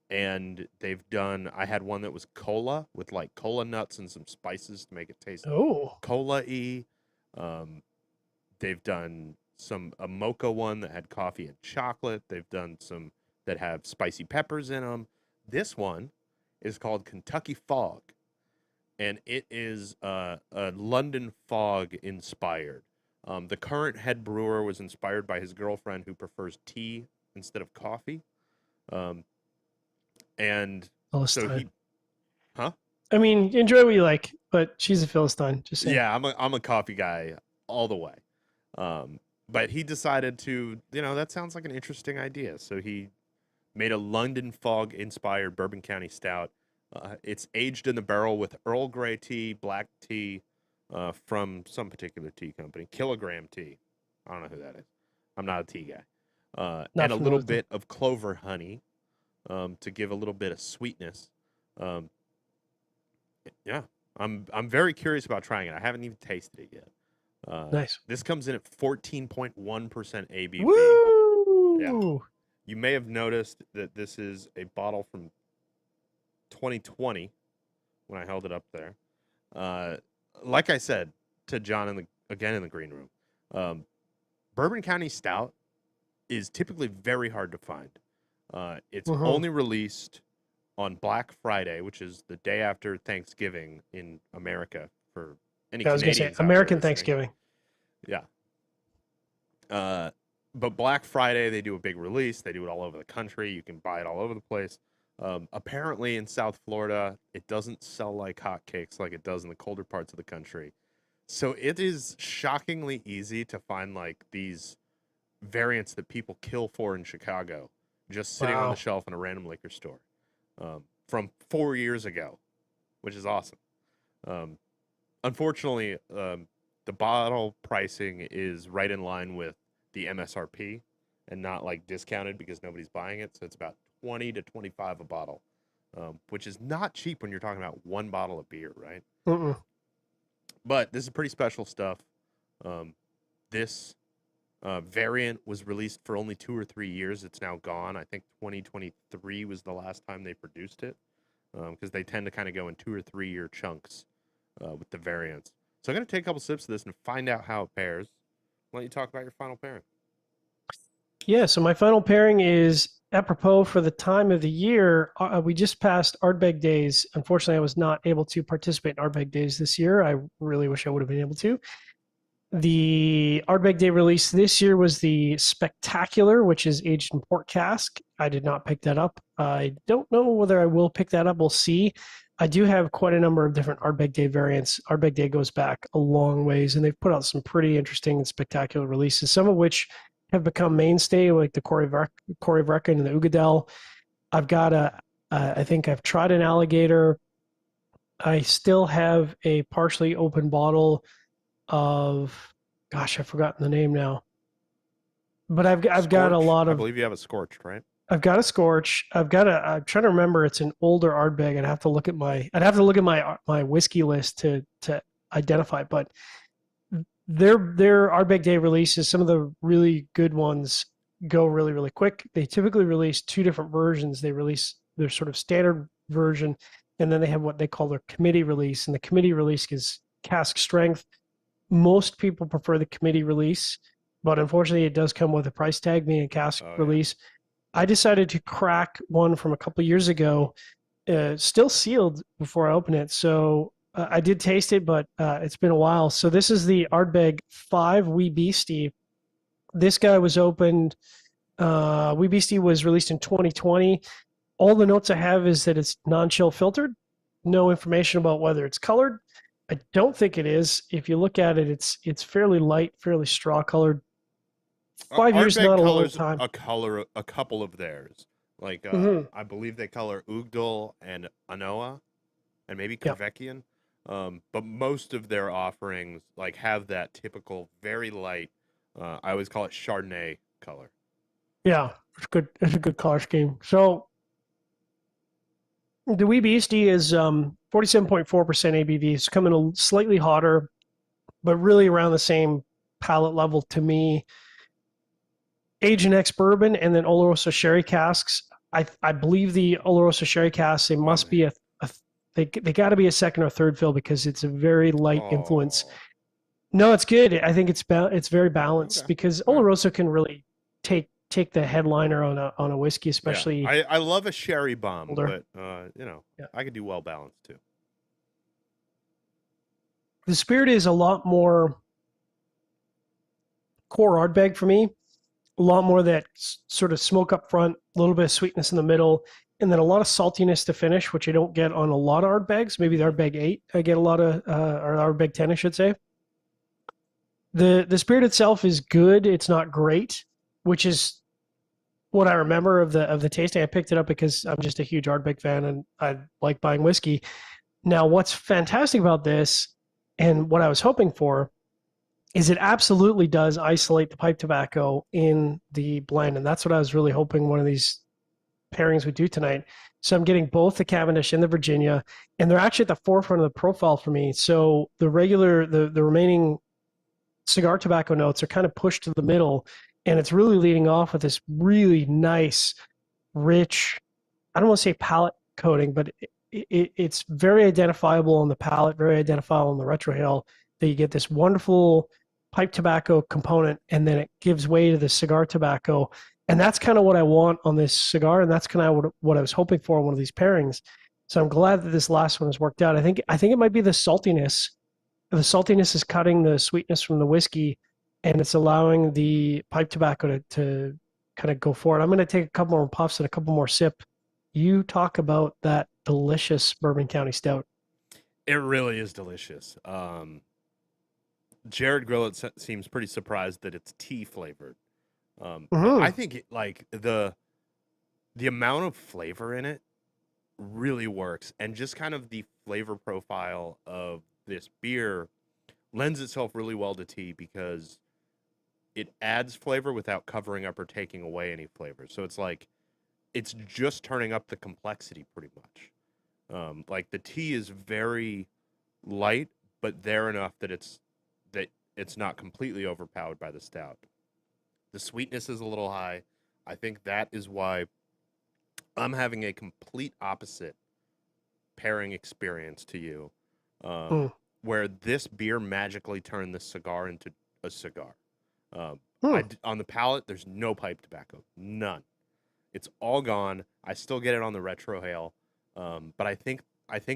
And I had one that was cola with like cola nuts and some spices to make it taste cola-y. They've done a mocha one that had coffee and chocolate. They've done some that have spicy peppers in them. This one is called Kentucky Fog, and it is a London Fog inspired. The current head brewer was inspired by his girlfriend who prefers tea instead of coffee. And so he, huh? I mean, enjoy what you like, but she's a Philistine. Just saying. Yeah, I'm a coffee guy all the way. But he decided to, that sounds like an interesting idea. So he made a London Fog inspired Bourbon County Stout. It's aged in the barrel with Earl Grey tea, black tea, from some particular tea company, Kilogram Tea. I don't know who that is. I'm not a tea guy. And a little bit of clover honey to give a little bit of sweetness. Yeah, I'm very curious about trying it. I haven't even tasted it yet. Nice. This comes in at 14.1% ABV. Woo! Yeah. You may have noticed that this is a bottle from 2020 when I held it up there. Like I said to John in the green room, Bourbon County Stout is typically very hard to find. It's only released on Black Friday, which is the day after Thanksgiving in America for any I was going to say Canadians out American there listening. Thanksgiving. Yeah. But Black Friday, they do a big release. They do it all over the country. You can buy it all over the place. Apparently in South Florida, it doesn't sell like hotcakes like it does in the colder parts of the country. So it is shockingly easy to find like these variants that people kill for in Chicago just sitting on the shelf in a random liquor store from 4 years ago, which is awesome. Unfortunately, the bottle pricing is right in line with the MSRP and not like discounted because nobody's buying it. So it's about 20 to 25 a bottle, which is not cheap when you're talking about one bottle of beer, right? But this is pretty special stuff. This variant was released for only 2 or 3 years. It's now gone. I think 2023 was the last time they produced it because they tend to kind of go in 2 or 3 year chunks with the variants. So I'm going to take a couple sips of this and find out how it pairs. Why don't you talk about your final pairing? Yeah, so my final pairing is apropos for the time of the year. We just passed Ardbeg Days. Unfortunately, I was not able to participate in Ardbeg Days this year. I really wish I would have been able to. The Ardbeg Day release this year was the Spectacular, which is aged in port cask. I did not pick that up. I don't know whether I will pick that up. We'll see. I do have quite a number of different Ardbeg Day variants. Ardbeg Day goes back a long ways, and they've put out some pretty interesting and spectacular releases, some of which have become mainstay, like the Corey Vrecken and the Ugadel. I've got I think I've tried an Alligator. I still have a partially open bottle of, gosh, I've forgotten the name now. But I've got a Scorch? lot I of. believe you have a Scorched, right? I've got a Scorch. I'm trying to remember. It's an older Ardbeg. I'd have to look at my whiskey list to identify. But their Ardbeg Day releases, some of the really good ones go really, really quick. They typically release two different versions. They release their sort of standard version, and then they have what they call their committee release. And the committee release is cask strength. Most people prefer the committee release, but unfortunately, it does come with a price tag, being a cask release. I decided to crack one from a couple years ago, still sealed before I open it. So I did taste it, but it's been a while. So this is the Ardbeg 5 Wee Beastie. This guy was opened. Wee Beastie was released in 2020. All the notes I have is that it's non-chill filtered. No information about whether it's colored. I don't think it is. If you look at it, it's fairly light, fairly straw colored. 5 years, not a long time. A couple of theirs. Like I believe they color Ugdal and Anoa, and maybe Kervekian. But most of their offerings like have that typical very light. I always call it Chardonnay color. Yeah, it's good. It's a good color scheme. So the Wee Beastie is 47.4% ABV. It's coming a slightly hotter, but really around the same palate level to me. Aged in ex-bourbon and then Oloroso sherry casks. I believe the Oloroso sherry casks, they must be they got to be a second or third fill because it's a very light influence. No, it's good. I think it's very balanced because Oloroso can really take the headliner on a whiskey, especially. Yeah. I love a sherry bomb, older. but I could do well balanced too. The spirit is a lot more core Ardbeg for me. A lot more of that sort of smoke up front, a little bit of sweetness in the middle, and then a lot of saltiness to finish, which I don't get on a lot of Ardbegs. Maybe the Ardbeg 8, I get a lot of, or Ardbeg 10, I should say. The spirit itself is good. It's not great, which is what I remember of the tasting. I picked it up because I'm just a huge Ardbeg fan and I like buying whiskey. Now, what's fantastic about this, and what I was hoping for, is it absolutely does isolate the pipe tobacco in the blend. And that's what I was really hoping one of these pairings would do tonight. So I'm getting both the Cavendish and the Virginia, and they're actually at the forefront of the profile for me. So the remaining cigar tobacco notes are kind of pushed to the middle, and it's really leading off with this really nice, rich, I don't want to say palate coating, but it's very identifiable on the palate, very identifiable on the retrohale, that you get this wonderful pipe tobacco component, and then it gives way to the cigar tobacco. And that's kind of what I want on this cigar, and that's kind of what I was hoping for in one of these pairings. So I'm glad that this last one has worked out. I think it might be the saltiness. The saltiness is cutting the sweetness from the whiskey, and it's allowing the pipe tobacco to kind of go forward. I'm going to take a couple more puffs and a couple more sip. You talk about that delicious Bourbon County Stout. It really is delicious. Jared Grillett seems pretty surprised that it's tea flavored. I think the amount of flavor in it really works, and just kind of the flavor profile of this beer lends itself really well to tea because it adds flavor without covering up or taking away any flavor. So it's just turning up the complexity pretty much. Like the tea is very light, but there enough that it's not completely overpowered by the stout. The sweetness is a little high. I think that is why I'm having a complete opposite pairing experience to you, where this beer magically turned this cigar into a cigar. On the palate, there's no pipe tobacco, none. It's all gone. I still get it on the retrohale, but I think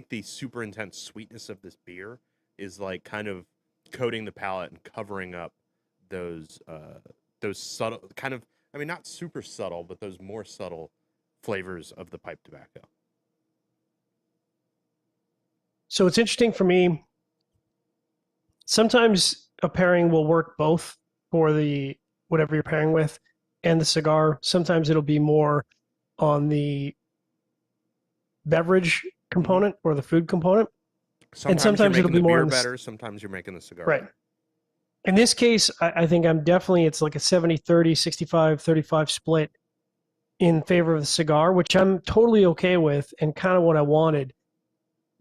the super intense sweetness of this beer is like kind of coating the palate and covering up those subtle kind of, I mean, not super subtle, but those more subtle flavors of the pipe tobacco. So it's interesting for me. Sometimes a pairing will work both for the whatever you're pairing with and the cigar. Sometimes it'll be more on the beverage component or the food component. Sometimes you're it'll making be the more beer on the better. Sometimes you're making the cigar right. better. In this case, I think I'm definitely, it's like a 70-30, 65-35 split in favor of the cigar, which I'm totally okay with and kind of what I wanted.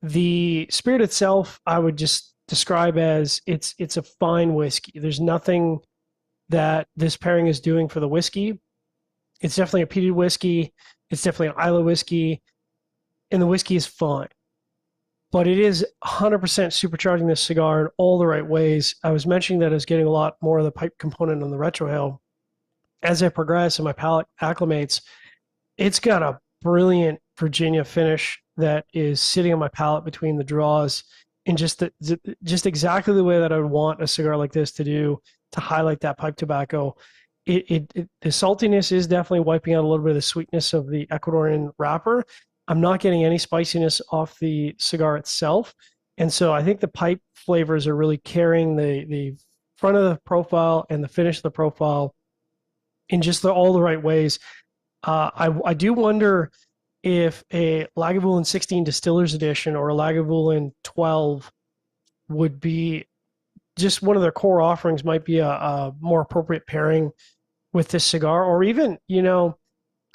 The spirit itself, I would just describe as it's a fine whiskey. There's nothing that this pairing is doing for the whiskey. It's definitely a peated whiskey. It's definitely an Islay whiskey, and the whiskey is fine. But it is 100% supercharging this cigar in all the right ways. I was mentioning that I was getting a lot more of the pipe component on the retrohale. As I progress and my palate acclimates, it's got a brilliant Virginia finish that is sitting on my palate between the draws, and just exactly the way that I would want a cigar like this to do to highlight that pipe tobacco. The saltiness is definitely wiping out a little bit of the sweetness of the Ecuadorian wrapper. I'm not getting any spiciness off the cigar itself. And so I think the pipe flavors are really carrying the front of the profile and the finish of the profile in just all the right ways. I do wonder if a Lagavulin 16 Distillers Edition or a Lagavulin 12 would be just one of their core offerings, might be a more appropriate pairing with this cigar. Or even,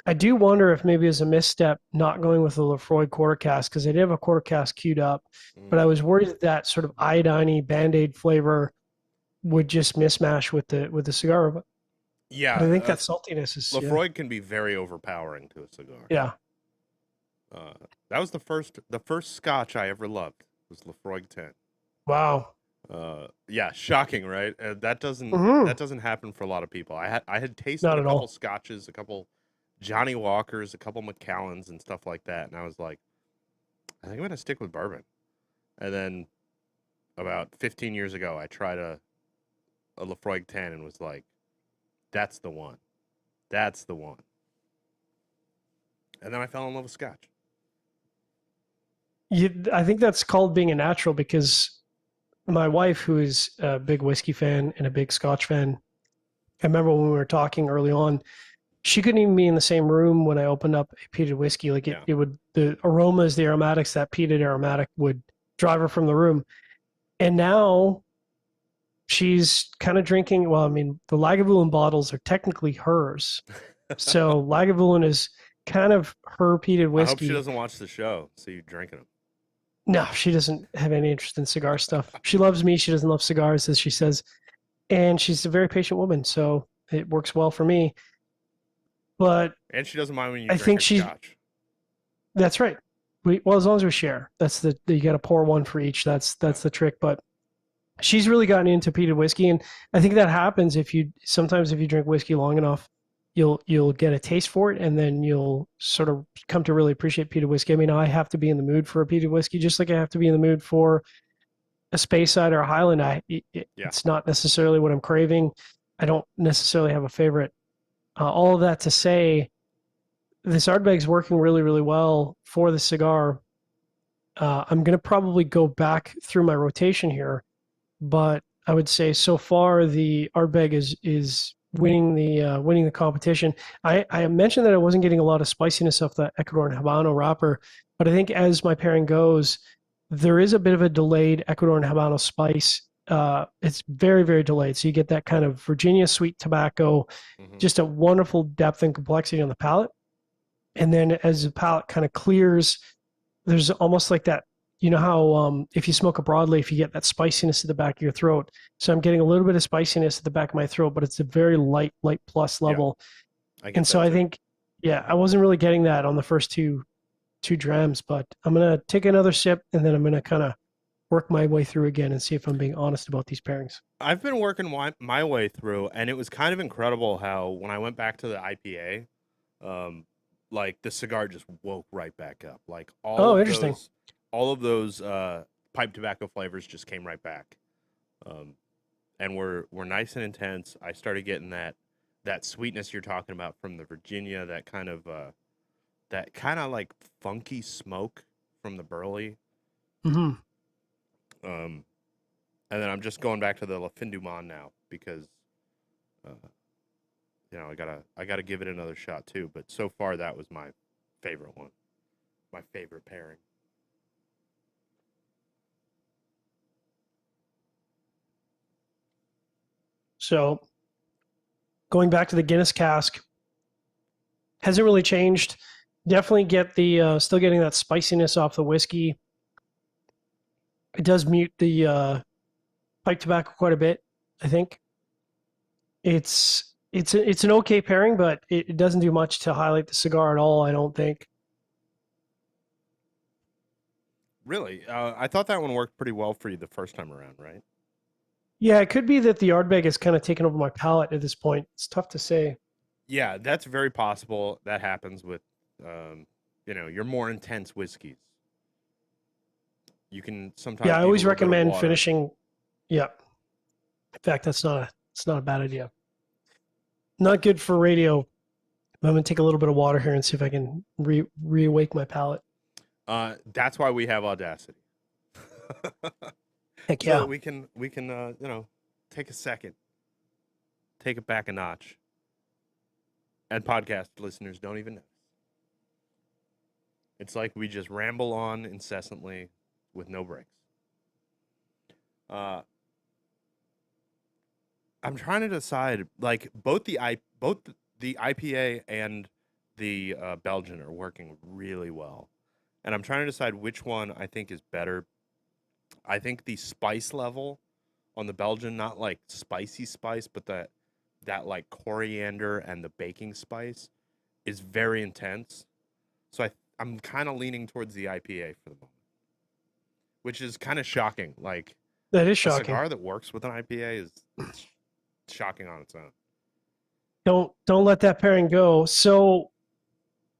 I do wonder if maybe it's a misstep not going with the Lefroy quarter cask, because they did have a quarter cask queued up, but I was worried that sort of iodine-y Band-Aid flavor would just mismatch with the cigar. But Yeah, I think that saltiness is Lefroy can be very overpowering to a cigar. Yeah. That was the first Scotch I ever loved was Lefroy 10. Wow. Yeah, shocking, right? That doesn't happen for a lot of people. I had tasted a couple Scotches, a couple Johnny Walkers, a couple Macallans and stuff like that, and I was like, I think I'm gonna stick with bourbon. And then about 15 years ago, I tried a Lefroy 10 and was like, that's the one. That's the one. And then I fell in love with Scotch. I think that's called being a natural, because my wife, who is a big whiskey fan and a big Scotch fan, I remember when we were talking early on, she couldn't even be in the same room when I opened up a peated whiskey. Like it would, the aromas, the aromatics, that peated aromatic would drive her from the room. And now she's kind of drinking, well, I mean, the Lagavulin bottles are technically hers. So Lagavulin is kind of her peated whiskey. I hope she doesn't watch the show, so you drinking them. No, she doesn't have any interest in cigar stuff. She loves me. She doesn't love cigars, as she says. And she's a very patient woman, so it works well for me. And she doesn't mind when you drink Scotch. That's right. Well, as long as we share. That's you got to pour one for each. That's the trick. But she's really gotten into peated whiskey, and I think that happens sometimes if you drink whiskey long enough, you'll get a taste for it, and then you'll sort of come to really appreciate peated whiskey. I mean, I have to be in the mood for a peated whiskey, just like I have to be in the mood for a Speyside or a Highland. It's not necessarily what I'm craving. I don't necessarily have a favorite. All of that to say, this Ardbeg's working really, really well for the cigar. I'm going to probably go back through my rotation here, but I would say so far the Ardbeg is winning the competition. I mentioned that I wasn't getting a lot of spiciness off the Ecuadorian Habano wrapper, but I think as my pairing goes, there is a bit of a delayed Ecuadorian Habano spice. It's very, very delayed. So you get that kind of Virginia sweet tobacco, just a wonderful depth and complexity on the palate. And then as the palate kind of clears, there's almost like that, you know how if you smoke a broadleaf, you get that spiciness at the back of your throat. So I'm getting a little bit of spiciness at the back of my throat, but it's a very light plus level. Yeah, and so I think, I wasn't really getting that on the first two drams, but I'm going to take another sip, and then I'm going to kind of work my way through again and see if I'm being honest about these pairings. I've been working my way through, and it was kind of incredible how when I went back to the IPA, like the cigar just woke right back up. Like all of those pipe tobacco flavors just came right back. and were nice and intense. I started getting that sweetness you're talking about from the Virginia, that kind of like funky smoke from the burley. Mm-hmm. And then I'm just going back to the La Fin du Monde now because, I gotta give it another shot too. But so far, that was my favorite one, my favorite pairing. So going back to the Guinness cask, hasn't really changed. Definitely get the still getting that spiciness off the whiskey. It does mute the pipe tobacco quite a bit. I think it's an okay pairing, but it doesn't do much to highlight the cigar at all. I don't think. Really, I thought that one worked pretty well for you the first time around, right? Yeah, it could be that the Ardbeg has kind of taken over my palate at this point. It's tough to say. Yeah, that's very possible. That happens with, your more intense whiskeys. You can sometimes Yeah, I need a always little bit of recommend water. finishing. Yeah, in fact, it's not a bad idea. Not good for radio. I'm gonna take a little bit of water here and see if I can reawake my palate. That's why we have Audacity. Heck So yeah. that we can take a second, take it back a notch. And podcast listeners don't even know. It's like we just ramble on incessantly with no breaks. I'm trying to decide, like, both the IPA and the Belgian are working really well, and I'm trying to decide which one I think is better. I think the spice level on the Belgian, not like spicy spice, but that like coriander and the baking spice is very intense. So I'm kind of leaning towards the IPA for the moment, which is kind of shocking. Like, That is a shocking. cigar that works with an IPA is shocking on its own. Don't let that pairing go. So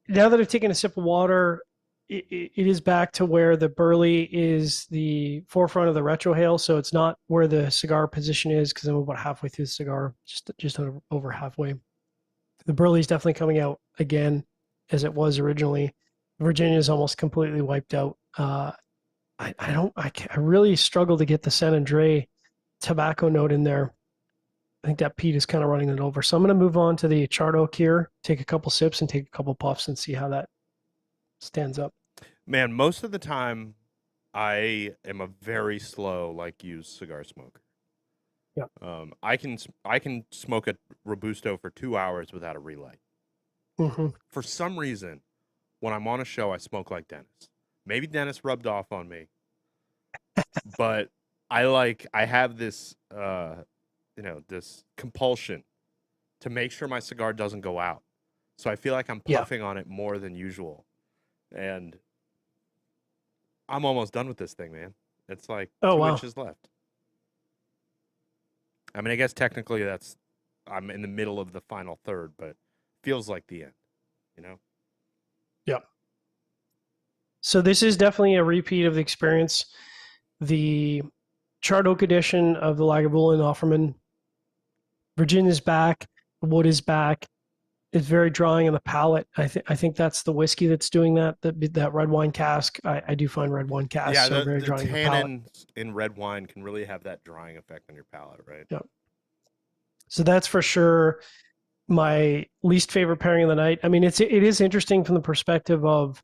now that I've taken a sip of water, it is back to where the burley is the forefront of the retrohale. So it's not where the cigar position is because I'm about halfway through the cigar, just over halfway. The burley is definitely coming out again as it was originally. Virginia is almost completely wiped out. I really struggle to get the San Andre tobacco note in there. I think that peat is kind of running it over. So I'm going to move on to the charred oak here, take a couple sips and take a couple puffs and see how that stands up. Man, most of the time, I am a very slow, like, used cigar smoker. Yeah. I can smoke a Robusto for 2 hours without a relight. Mm-hmm. For some reason, when I'm on a show, I smoke like Denis. Maybe Denis rubbed off on me, but I have this this compulsion to make sure my cigar doesn't go out. So I feel like I'm puffing on it more than usual. And I'm almost done with this thing, man. It's like 2 inches left. I mean, I guess technically I'm in the middle of the final third, but feels like the end, you know? Yeah. So this is definitely a repeat of the experience. The charred oak edition of the Lagavulin Offerman. Virginia's back. The wood is back. It's very drawing on the palate. I think that's the whiskey that's doing that. That red wine cask. I do find red wine cask very the drawing on the palate. Tannins in red wine can really have that drying effect on your palate, right? Yeah. So that's for sure my least favorite pairing of the night. I mean, it is interesting from the perspective of,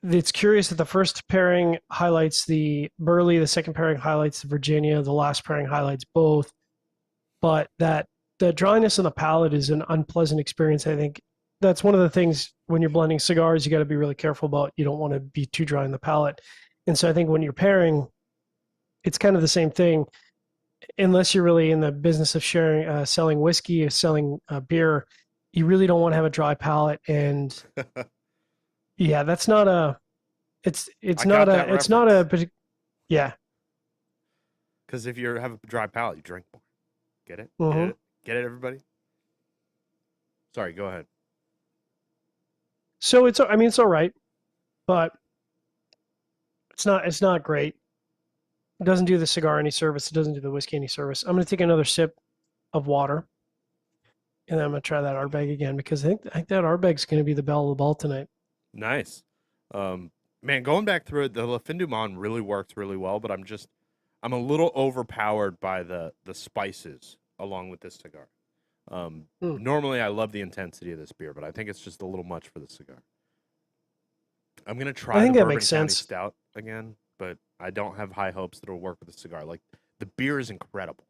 it's curious that the first pairing highlights the burley, the second pairing highlights the Virginia, the last pairing highlights both. But that the dryness on the palate is an unpleasant experience. I think that's one of the things when you're blending cigars, you got to be really careful about. You don't want to be too dry on the palate. And so I think when you're pairing, it's kind of the same thing. Unless you're really in the business of selling whiskey or selling beer, you really don't want to have a dry palate. And yeah, that's not a, yeah. Because if you have a dry palate, you drink more. Get it? Mm-hmm. Get it, everybody? Sorry, go ahead. So it's all right, but it's not great. It doesn't do the cigar any service. It doesn't do the whiskey any service. I'm going to take another sip of water, and then I'm going to try that Ardbeg again because I think that Ardbeg's going to be the belle of the ball tonight. Nice. Man, going back through it, the La Fin du Monde really works really well, but I'm a little overpowered by the spices along with this cigar. Normally I love the intensity of this beer, but I think it's just a little much for the cigar. I'm gonna try the Bourbon County Stout again, but I don't have high hopes that it'll work with the cigar. Like, the beer is incredible.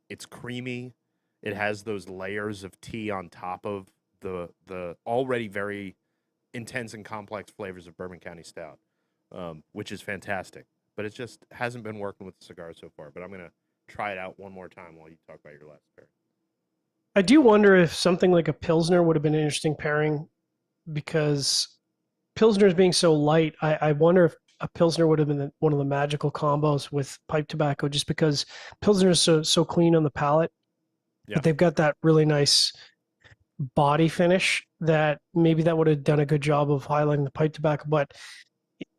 It's creamy. It has those layers of tea on top of the already very intense and complex flavors of Bourbon County Stout, which is fantastic. But it just hasn't been working with the cigar so far. But I'm gonna try it out one more time while you talk about your last pair. I do wonder if something like a Pilsner would have been an interesting pairing, because Pilsners being so light, I wonder if a Pilsner would have been one of the magical combos with pipe tobacco, just because Pilsner is so clean on the palate, but they've got that really nice body finish that maybe that would have done a good job of highlighting the pipe tobacco. But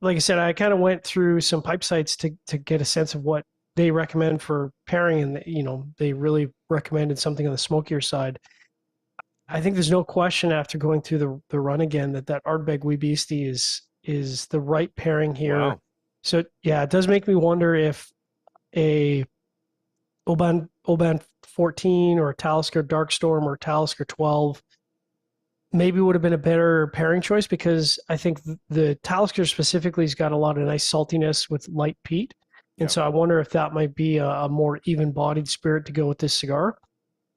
like I said, I kind of went through some pipe sites to get a sense of what they recommend for pairing, and they really recommended something on the smokier side. I think there's no question after going through the run again that Ardbeg Wee Beastie is the right pairing here. Wow. So yeah, it does make me wonder if a Oban 14 or a Talisker Darkstorm or Talisker 12 maybe would have been a better pairing choice, because I think the Talisker specifically has got a lot of nice saltiness with light peat. And so I wonder if that might be a more even-bodied spirit to go with this cigar.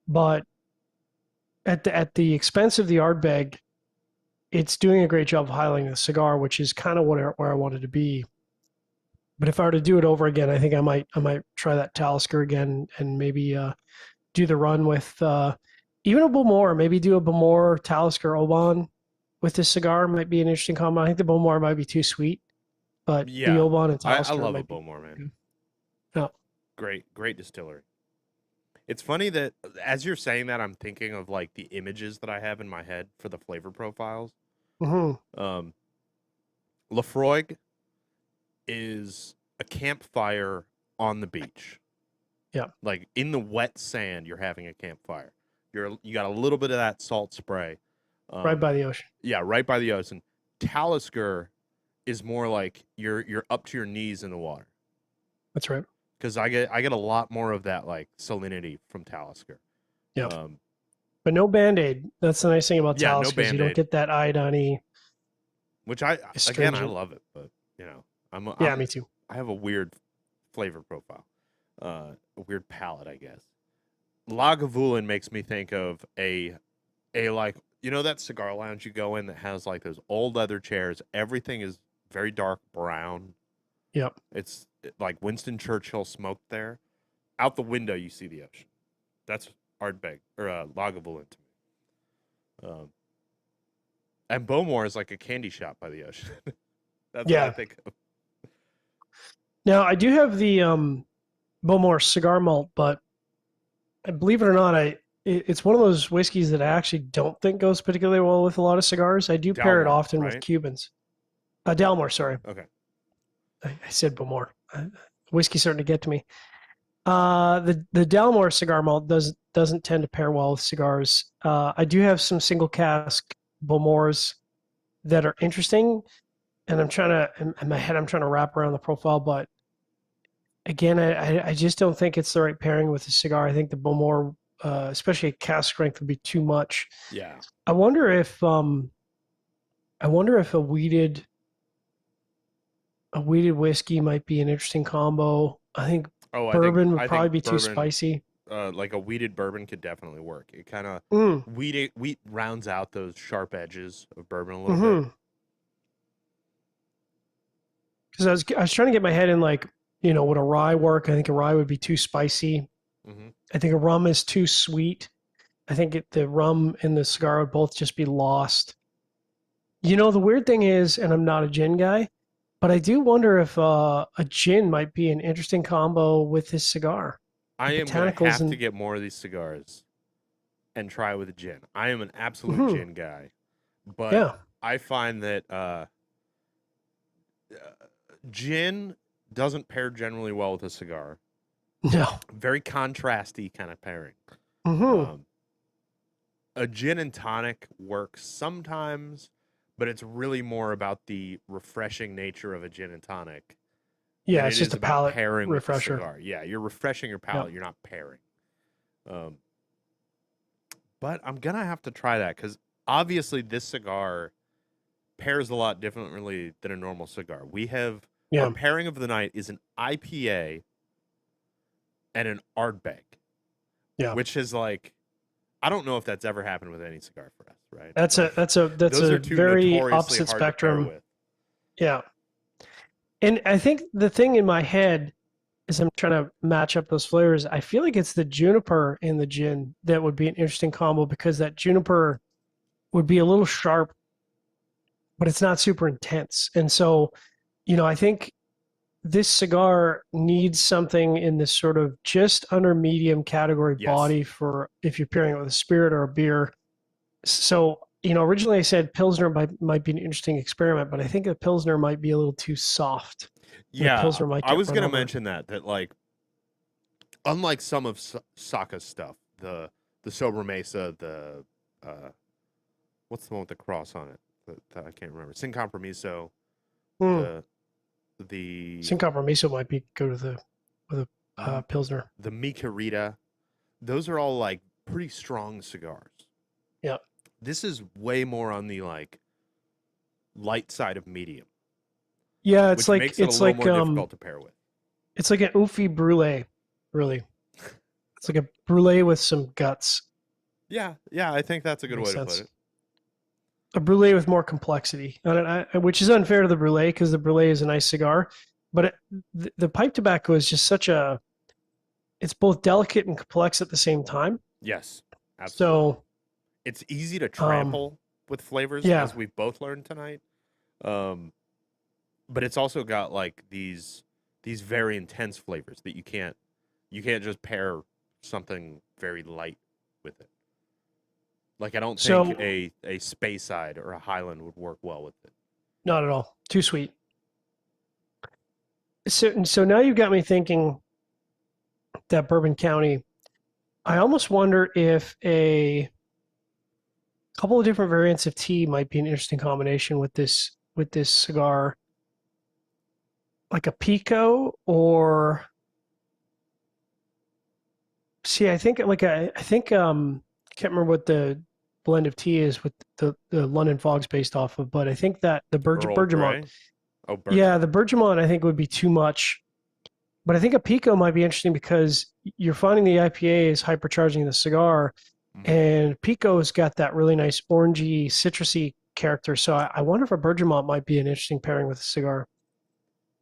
But at the expense of the Ardbeg, it's doing a great job of highlighting the cigar, which is kind of where I wanted to be. But if I were to do it over again, I think I might try that Talisker again, and maybe do the run with even a Bowmore. Maybe do a Bowmore Talisker Oban with this cigar might be an interesting combo. I think the Bowmore might be too sweet, but the Oban and Talisker. I love a Bowmore, man. Yeah. Great distillery. It's funny that as you're saying that, I'm thinking of like the images that I have in my head for the flavor profiles. Mm-hmm. Lafroig is a campfire on the beach. Yeah. Like in the wet sand, you're having a campfire. You got a little bit of that salt spray. Right by the ocean. Yeah, right by the ocean. Talisker is more like you're up to your knees in the water. That's right. Because I get a lot more of that like salinity from Talisker. Yeah. But no Band-Aid. That's the nice thing about Talisker. No, you don't get that iodine-y. Which I love it, but me too. I have a weird flavor profile, a weird palate, I guess. Lagavulin makes me think of a like, that cigar lounge you go in that has like those old leather chairs. Everything is very dark brown. Yep. It's like Winston Churchill smoked there. Out the window, you see the ocean. That's Ardbeg or Lagavulin to me. And Bowmore is like a candy shop by the ocean. That's what I think of. Now, I do have the Bowmore cigar malt, but believe it or not, it's one of those whiskeys that I actually don't think goes particularly well with a lot of cigars. I do pair it often with Cubans. Dalmore, sorry. Okay. I said Bowmore. Whiskey's starting to get to me. The Dalmore cigar malt doesn't tend to pair well with cigars. I do have some single cask Bowmores that are interesting, and I'm trying to wrap around the profile, but again, I just don't think it's the right pairing with the cigar. I think the Bowmore, especially at cask strength, would be too much. Yeah. I wonder if a weeded whiskey might be an interesting combo. I think bourbon would probably be too spicy. Like a weeded bourbon could definitely work. It kind of wheat rounds out those sharp edges of bourbon a little bit. Because I was trying to get my head in like, would a rye work? I think a rye would be too spicy. Mm-hmm. I think a rum is too sweet. I think the rum and the cigar would both just be lost. The weird thing is, and I'm not a gin guy, but I do wonder if a gin might be an interesting combo with this cigar. I am going to have to get more of these cigars and try with a gin. I am an absolute gin guy. But I find that gin doesn't pair generally well with a cigar. No. Very contrasty kind of pairing. Mm-hmm. A gin and tonic works sometimes, but it's really more about the refreshing nature of a gin and tonic than Yeah, it it's just is a about palate pairing with the refresher. cigar. Yeah, you're refreshing your palate. You're not pairing. But I'm gonna have to try that because obviously this cigar pairs a lot differently than a normal cigar. We have our Yeah. pairing of the night is an IPA and an Ardbeg, Yeah. which is like I don't know if that's ever happened with any cigar for us, right? That's Like, a those are two very notoriously opposite hard to pair spectrum. with. Yeah. And I think the thing in my head is I'm trying to match up those flavors. I feel like it's the juniper and the gin that would be an interesting combo because that juniper would be a little sharp, but it's not super intense. And so, I think this cigar needs something in this sort of just under medium category Yes. body for if you're pairing it with a spirit or a beer. So, originally I said Pilsner might be an interesting experiment, but I think a Pilsner might be a little too soft. Yeah, Pilsner might I get was run gonna over. mention that like unlike some of Saka's stuff, the Sobremesa, the what's the one with the cross on it that I can't remember? Sin Compromiso, the Sin Compromiso might be go with a Pilsner. the Mi Querida. Those are all like pretty strong cigars. Yeah. This is way more on the like light side of medium. Yeah, it's which like makes it it's a little like more difficult to pair with. It's like an oofy brulee, really. It's like a brulee with some guts. Yeah, I think that's a good way to put it. A brulee with more complexity, which is unfair to the brulee because the brulee is a nice cigar, but the pipe tobacco is just it's both delicate and complex at the same time. Yes, absolutely. So it's easy to trample with flavors, as we've both learned tonight. But it's also got like these very intense flavors that you can't just pair something very light with it. Like I don't think a Speyside or a Highland would work well with it. Not at all. Too sweet. So now you've got me thinking that Bourbon County. I almost wonder if a couple of different variants of tea might be an interesting combination with this cigar. Like a Pico or I think I can't remember what the blend of tea is with the London Fog's based off of, but I think that the Bergamot. Yeah, the Bergamot I think would be too much. But I think a Pico might be interesting because you're finding the IPA is hypercharging the cigar, and Pico's got that really nice orangey, citrusy character. So I wonder if a Bergamot might be an interesting pairing with a cigar.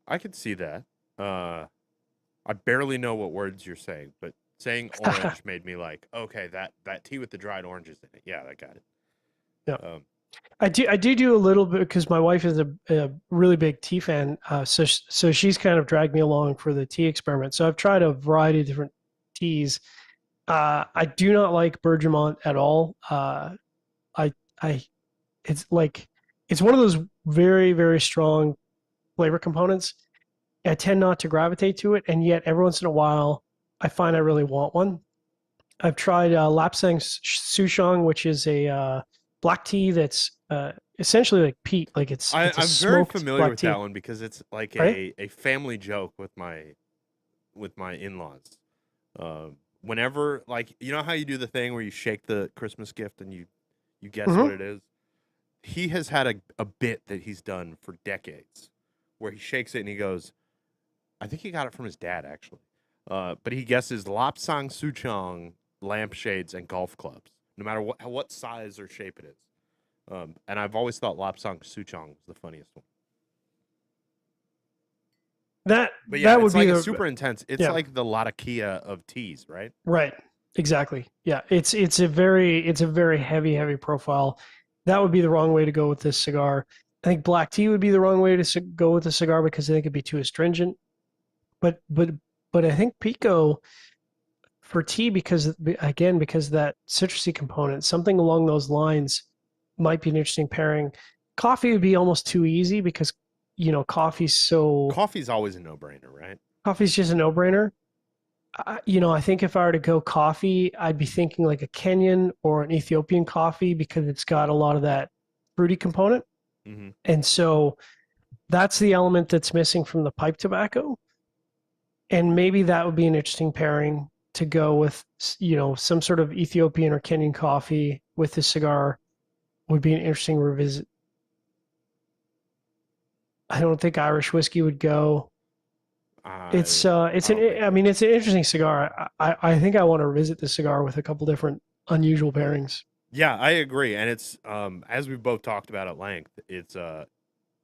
I could see that. I barely know what words you're saying, but saying orange made me like, okay, that tea with the dried oranges in it. Yeah, I got it. Yeah. I do a little bit because my wife is a really big tea fan. So she's kind of dragged me along for the tea experiment. So I've tried a variety of different teas. I do not like Bergamot at all. It's one of those very, very strong flavor components. I tend not to gravitate to it, and yet every once in a while, I find I really want one. I've tried Lapsang Souchong, which is a black tea that's essentially like peat. Like I'm very familiar with tea. that one because it's like a family joke with my in-laws. Whenever, like, you know how you do the thing where you shake the Christmas gift and you guess what it is? He has had a bit that he's done for decades where he shakes it and he goes, I think he got it from his dad, actually. But he guesses Lapsang Souchong, lampshades, and golf clubs, no matter what size or shape it is. And I've always thought Lapsang Souchong was the funniest one. But yeah, it's like super intense. It's like the Latakia of teas, right? Right. Exactly. Yeah. It's a very heavy profile. That would be the wrong way to go with this cigar. I think black tea would be the wrong way to go with the cigar because I think it'd be too astringent. But I think Pico for tea because of that citrusy component, something along those lines might be an interesting pairing. Coffee would be almost too easy because coffee's always a no-brainer, right? just a no-brainer. I think if I were to go coffee, I'd be thinking like a Kenyan or an Ethiopian coffee because it's got a lot of that fruity component. Mm-hmm. And so that's the element that's missing from the pipe tobacco. And maybe that would be an interesting pairing to go with, some sort of Ethiopian or Kenyan coffee with the cigar would be an interesting revisit. I don't think Irish whiskey would go. It's an interesting cigar. I think I want to revisit the cigar with a couple different unusual pairings. Yeah, I agree, and it's as we both talked about at length, it's a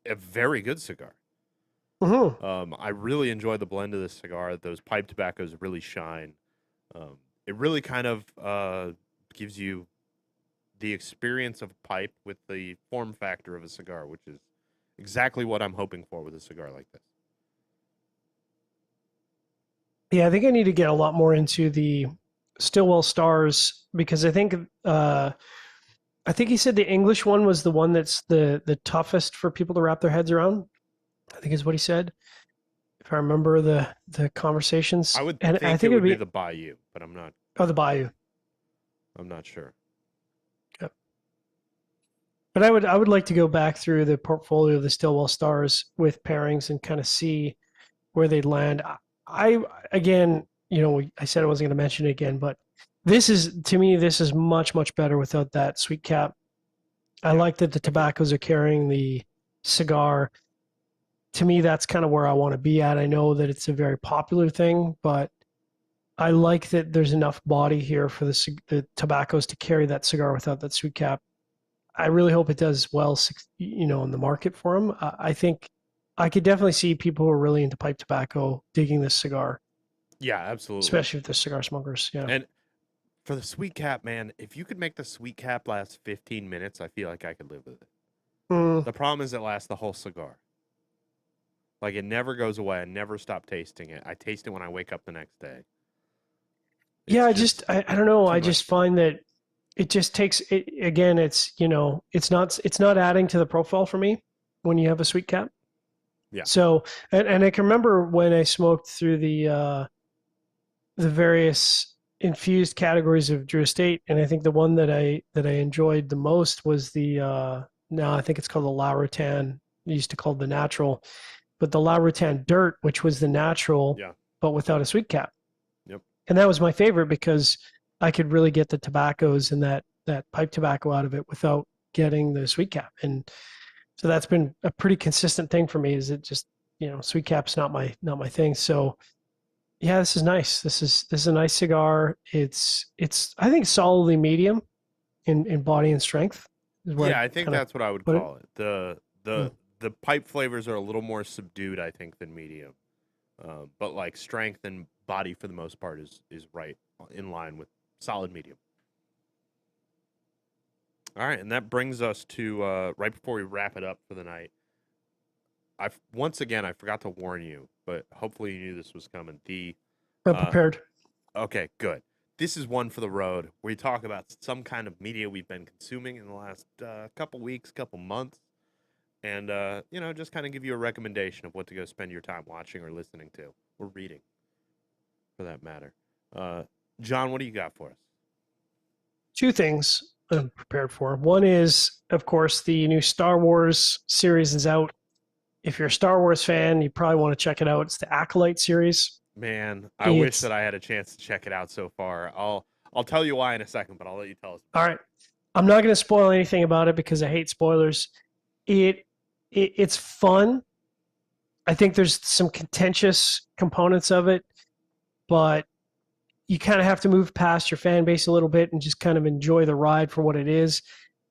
very good cigar. Mm-hmm. I really enjoy the blend of this cigar. Those pipe tobaccos really shine. It really kind of gives you the experience of a pipe with the form factor of a cigar, which is exactly what I'm hoping for with a cigar like this. Yeah, I think I need to get a lot more into the Stillwell Stars because I think he said the English one was the one that's the toughest for people to wrap their heads around. I think is what he said. If I remember the conversations. I think it would be the Bayou, but I'm not. Oh, the Bayou. I'm not sure. Yep. But I would like to go back through the portfolio of the Stillwell Stars with pairings and kind of see where they'd land. I again, I said I wasn't going to mention it again, but this is much, much better without that sweet cap. I like that the tobaccos are carrying the cigar. To me, that's kind of where I want to be at. I know that it's a very popular thing, but I like that there's enough body here for the tobaccos to carry that cigar without that sweet cap. I really hope it does well, in the market for them. I think I could definitely see people who are really into pipe tobacco digging this cigar. Yeah, absolutely. Especially if they're cigar smokers. Yeah. And for the sweet cap, man, if you could make the sweet cap last 15 minutes, I feel like I could live with it. The problem is it lasts the whole cigar. Like, it never goes away. I never stop tasting it. I taste it when I wake up the next day. I don't know. I just find that it just takes it again. It's it's not adding to the profile for me when you have a sweet cap. Yeah. So and I can remember when I smoked through the various infused categories of Drew Estate, and I think the one that I enjoyed the most was the now I think it's called the La Rotan. They used to call it the natural, but the La Rotan Dirt, which was the natural, but without a sweet cap. Yep. And that was my favorite because I could really get the tobaccos and that pipe tobacco out of it without getting the sweet cap. And so that's been a pretty consistent thing for me. Is it just sweet cap's not my thing. So yeah, this is nice. This is a nice cigar. It's I think solidly medium in body and strength. I think that's what I would call it. The pipe flavors are a little more subdued, I think, than medium. But like strength and body for the most part is right in line with solid medium. All right, and that brings us to right before we wrap it up for the night. I forgot to warn you, but hopefully you knew this was coming. I'm prepared. Okay, good. This is one for the road where we talk about some kind of media we've been consuming in the last couple weeks, couple months, and just kind of give you a recommendation of what to go spend your time watching or listening to or reading, for that matter. John, what do you got for us? Two things I'm prepared for. One is, of course, the new Star Wars series is out. If you're a Star Wars fan, you probably want to check it out. It's the Acolyte series. Man, I wish that I had a chance to check it out so far. I'll tell you why in a second, but I'll let you tell us. All right. I'm not going to spoil anything about it because I hate spoilers. It's fun. I think there's some contentious components of it, but you kind of have to move past your fan base a little bit and just kind of enjoy the ride for what it is.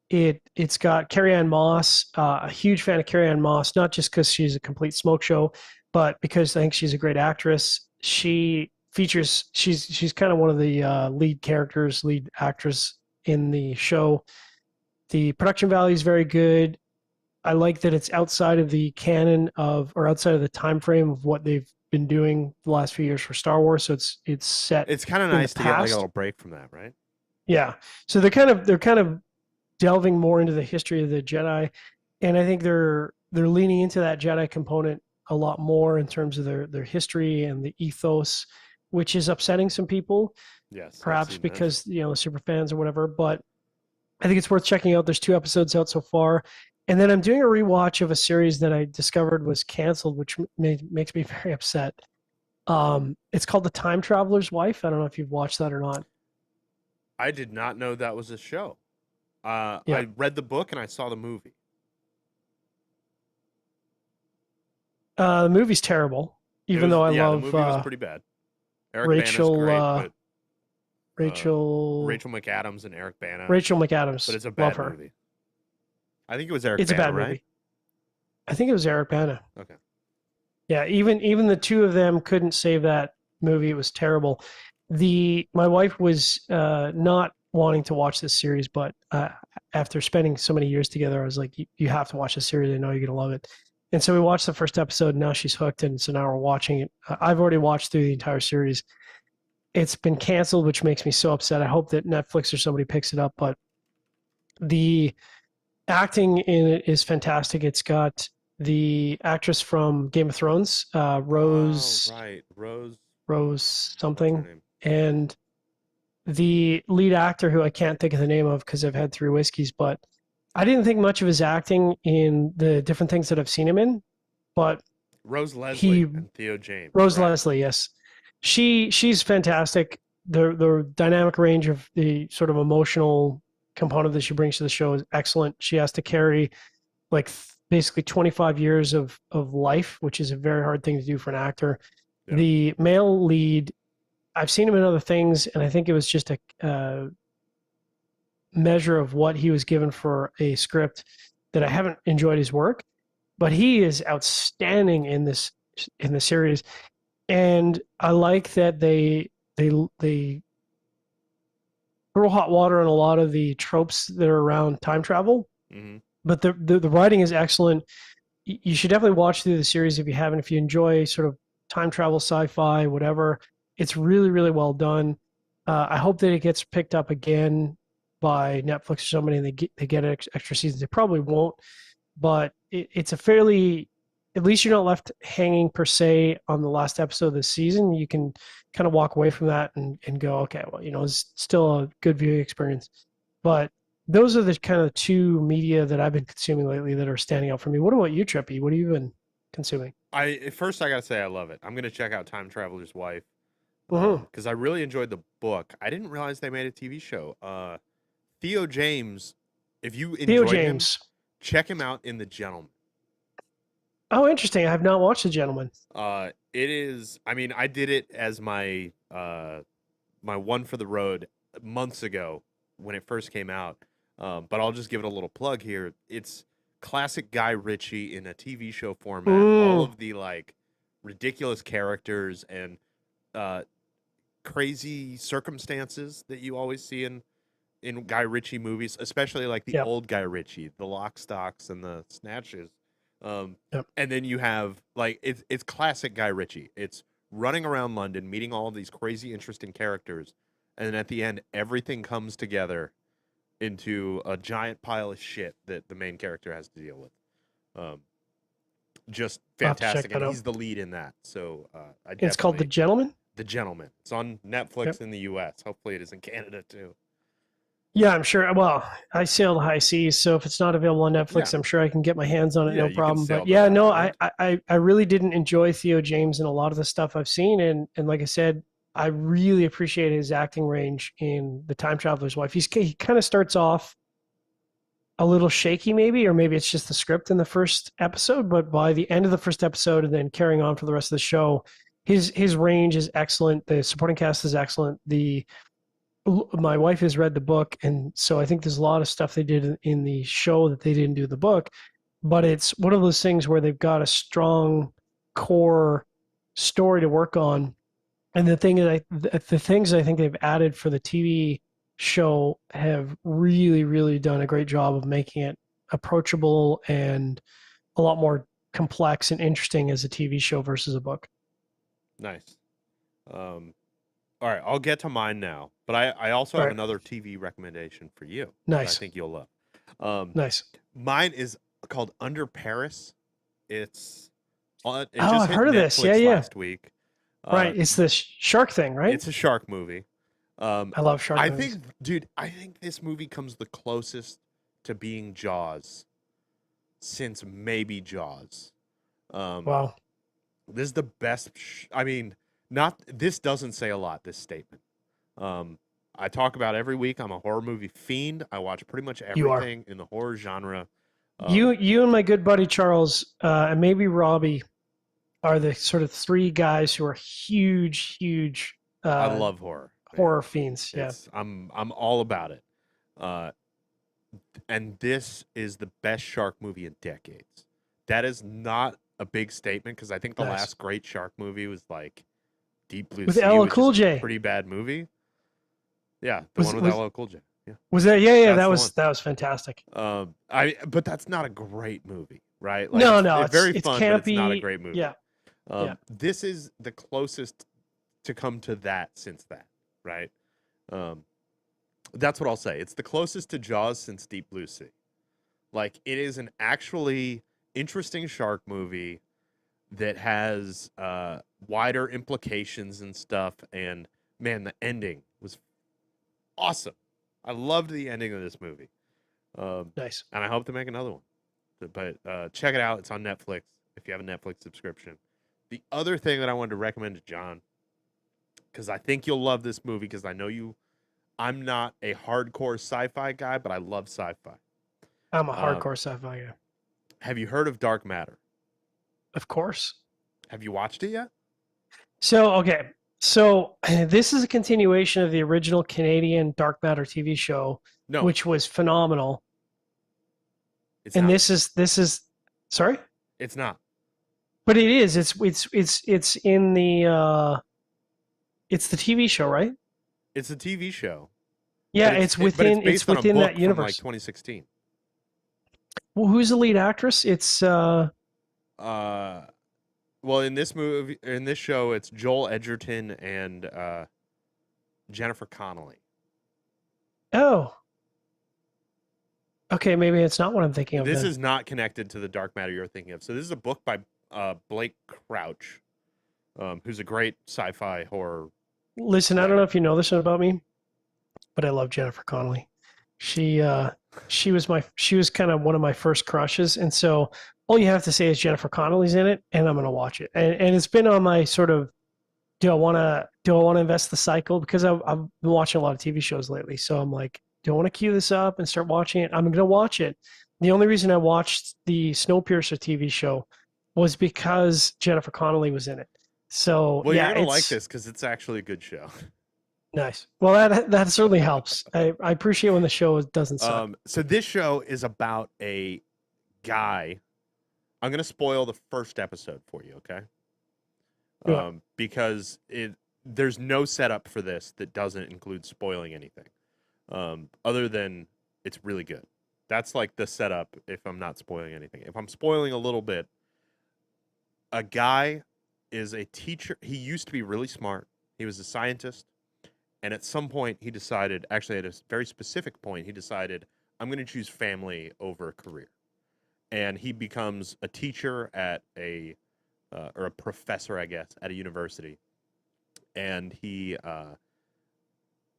It's got Carrie-Anne Moss, a huge fan of Carrie-Anne Moss, not just because she's a complete smoke show, but because I think she's a great actress. She's kind of one of the lead actress in the show. The production value is very good. I like that it's outside of the canon or outside of the time frame of what they've been doing the last few years for Star Wars. So it's set. It's kind of nice to get like a little break from that, right? Yeah. So they're kind of delving more into the history of the Jedi, and I think they're they're leaning into that Jedi component a lot more in terms of their history and the ethos, which is upsetting some people, Yes, I've perhaps seen that. because super fans or whatever. But I think it's worth checking out. There's 2 episodes out so far. And then I'm doing a rewatch of a series that I discovered was canceled, which makes me very upset. It's called The Time Traveler's Wife. I don't know if you've watched that or not. I did not know that was a show. Yeah. I read the book and I saw the movie. The movie's terrible, even though I love the movie was pretty bad. Eric Rachel, Bana's great, but Rachel McAdams and Eric Bana. Rachel McAdams. But it's a love bad her. movie. I think it was Eric It's Bana, a bad right? movie. I think it was Eric Bana. Okay. Yeah, even the 2 of them couldn't save that movie. It was terrible. My wife was not wanting to watch this series, but after spending so many years together, I was like, you have to watch this series. I know you're gonna love it. And so we watched the first episode, and now she's hooked, and so now we're watching it. I've already watched through the entire series. It's been canceled, which makes me so upset. I hope that Netflix or somebody picks it up, but the acting in it is fantastic. It's got the actress from Game of Thrones, Rose. Oh, right, Rose something, what's her name? and the lead actor, who I can't think of the name of because I've had 3 whiskeys, but I didn't think much of his acting in the different things that I've seen him in. But Rose Leslie and Theo James. Rose right? Leslie, yes, she's fantastic. The dynamic range of the sort of emotional component that she brings to the show is excellent. She has to carry like basically 25 years of life, which is a very hard thing to do for an actor. Yeah. The male lead, I've seen him in other things, and I think it was just a measure of what he was given for a script that I haven't enjoyed his work, but he is outstanding in the series. And I like that they throw hot water on a lot of the tropes that are around time travel. Mm-hmm. But the writing is excellent. You should definitely watch through the series if you haven't. If you enjoy sort of time travel, sci-fi, whatever, it's really, really well done. I hope that it gets picked up again by Netflix or somebody, and they get extra seasons. They probably won't, but it's a fairly, at least you're not left hanging per se on the last episode of the season. You can kind of walk away from that and go, okay, well, it's still a good viewing experience. But those are the kind of 2 media that I've been consuming lately that are standing out for me. What about you, Trippy? What have you been consuming? First, I gotta say I love it. I'm gonna check out Time Traveler's Wife because I really enjoyed the book. I didn't realize they made a TV show. Theo James, if you enjoyed him, check him out in The Gentleman. Oh, interesting. I have not watched The Gentleman. It is. I mean, I did it as my my one for the road months ago when it first came out. But I'll just give it a little plug here. It's classic Guy Ritchie in a TV show format. All of the like ridiculous characters and crazy circumstances that you always see in Guy Ritchie movies, especially like the old Guy Ritchie, the Lock, Stocks, and the Snatches. And then you have like it's classic Guy Ritchie. It's running around London, meeting all of these crazy, interesting characters, and then at the end, everything comes together into a giant pile of shit that the main character has to deal with. Just fantastic, and he's the lead in that. So it's called The Gentleman. The Gentleman. It's on Netflix in the U.S. Hopefully, it is in Canada too. Yeah, I'm sure. Well, I sail the high seas, so if it's not available on Netflix, I'm sure I can get my hands on it, no problem. But yeah, no, I really didn't enjoy Theo James in a lot of the stuff I've seen, and like I said, I really appreciate his acting range in The Time Traveler's Wife. He kind of starts off a little shaky, maybe, or maybe it's just the script in the first episode, but by the end of the first episode and then carrying on for the rest of the show, his range is excellent. The supporting cast is excellent. My wife has read the book, and so I think there's a lot of stuff they did in the show that they didn't do in the book, but it's one of those things where they've got a strong core story to work on. And the things I think they've added for the TV show have really, really done a great job of making it approachable and a lot more complex and interesting as a TV show versus a book. Nice. All right, I'll get to mine now, but I also have another TV recommendation for you. Nice. That I think you'll love. Nice. Mine is called Under Paris. It Oh, just I've hit heard of this. Yeah, Netflix yeah. last week. Right. It's the shark thing, right? It's a shark movie. I love shark I movies. think, dude, I think this movie comes the closest to being Jaws since maybe Jaws. Um, Wow. this is the best. I mean, not this doesn't say a lot. This statement. I talk about every week. I'm a horror movie fiend. I watch pretty much You are. everything in the horror genre. You and my good buddy Charles, and maybe Robbie are the sort of three guys who are huge I love horror, man. horror fiends. Yeah. I'm all about it. Uh, and this is the best shark movie in decades. That is not a big statement because I think the Nice. last great shark movie was like Deep Blue With Sea, LL which Cool is J. a pretty bad movie. Yeah, the Was one with was LL Cool J. Yeah, was that? Yeah. that's the one. That was fantastic. But that's not a great movie, right? Like No. it's very It's fun, but it's not a campy. great movie. Yeah. Yeah. This is the closest to come to that since that, right? That's what I'll say. It's the closest to Jaws since Deep Blue Sea. Like it is an actually interesting shark movie that has wider implications and stuff. And man, the ending was awesome. I loved the ending of this movie. Nice. And I hope to make another one. But check it out. It's on Netflix if you have a Netflix subscription. The other thing that I wanted to recommend to John, because I think you'll love this movie, because I know you. I'm not a hardcore sci-fi guy, but I love sci-fi. I'm a hardcore sci-fi guy. Have you heard of Dark Matter? Of course. Have you watched it yet? So, okay. So, this is a continuation of the original Canadian Dark Matter TV show, No, which was phenomenal. it's And not. this is sorry? It's not. But it is. It's in the it's the TV show, right? It's a TV show. Yeah, but it's but within it's based on a within book that from like universe. 2016. Well, who's the lead actress? It's Well, in this show, it's Joel Edgerton and Jennifer Connelly. oh. Okay, maybe it's not what I'm thinking of. This then. is not connected to the Dark Matter you're thinking of. So this is a book by Blake Crouch, who's a great sci-fi horror. Listen, I don't know if you know this about me, but I love Jennifer Connelly. She was kind of one of my first crushes, and so all you have to say is Jennifer Connelly's in it, and I'm gonna watch it. And it's been on my sort of do I want to invest the cycle, because I've been watching a lot of TV shows lately, so I'm like, do I want to queue this up and start watching it? I'm gonna watch it. The only reason I watched the Snowpiercer TV show was because Jennifer Connelly was in it. So Well, yeah, you're gonna like this because it's actually a good show. nice. Well, that certainly helps. I appreciate when the show doesn't suck. So this show is about a guy. I'm gonna spoil the first episode for you, okay? Yeah. Because there's no setup for this that doesn't include spoiling anything. Other than it's really good. That's like the setup if I'm not spoiling anything. If I'm spoiling a little bit, a guy is a teacher. He used to be really smart. He was a scientist. And at some point he decided, actually at a very specific point, he decided, I'm going to choose family over career. And he becomes a teacher at or a professor, I guess, at a university. And he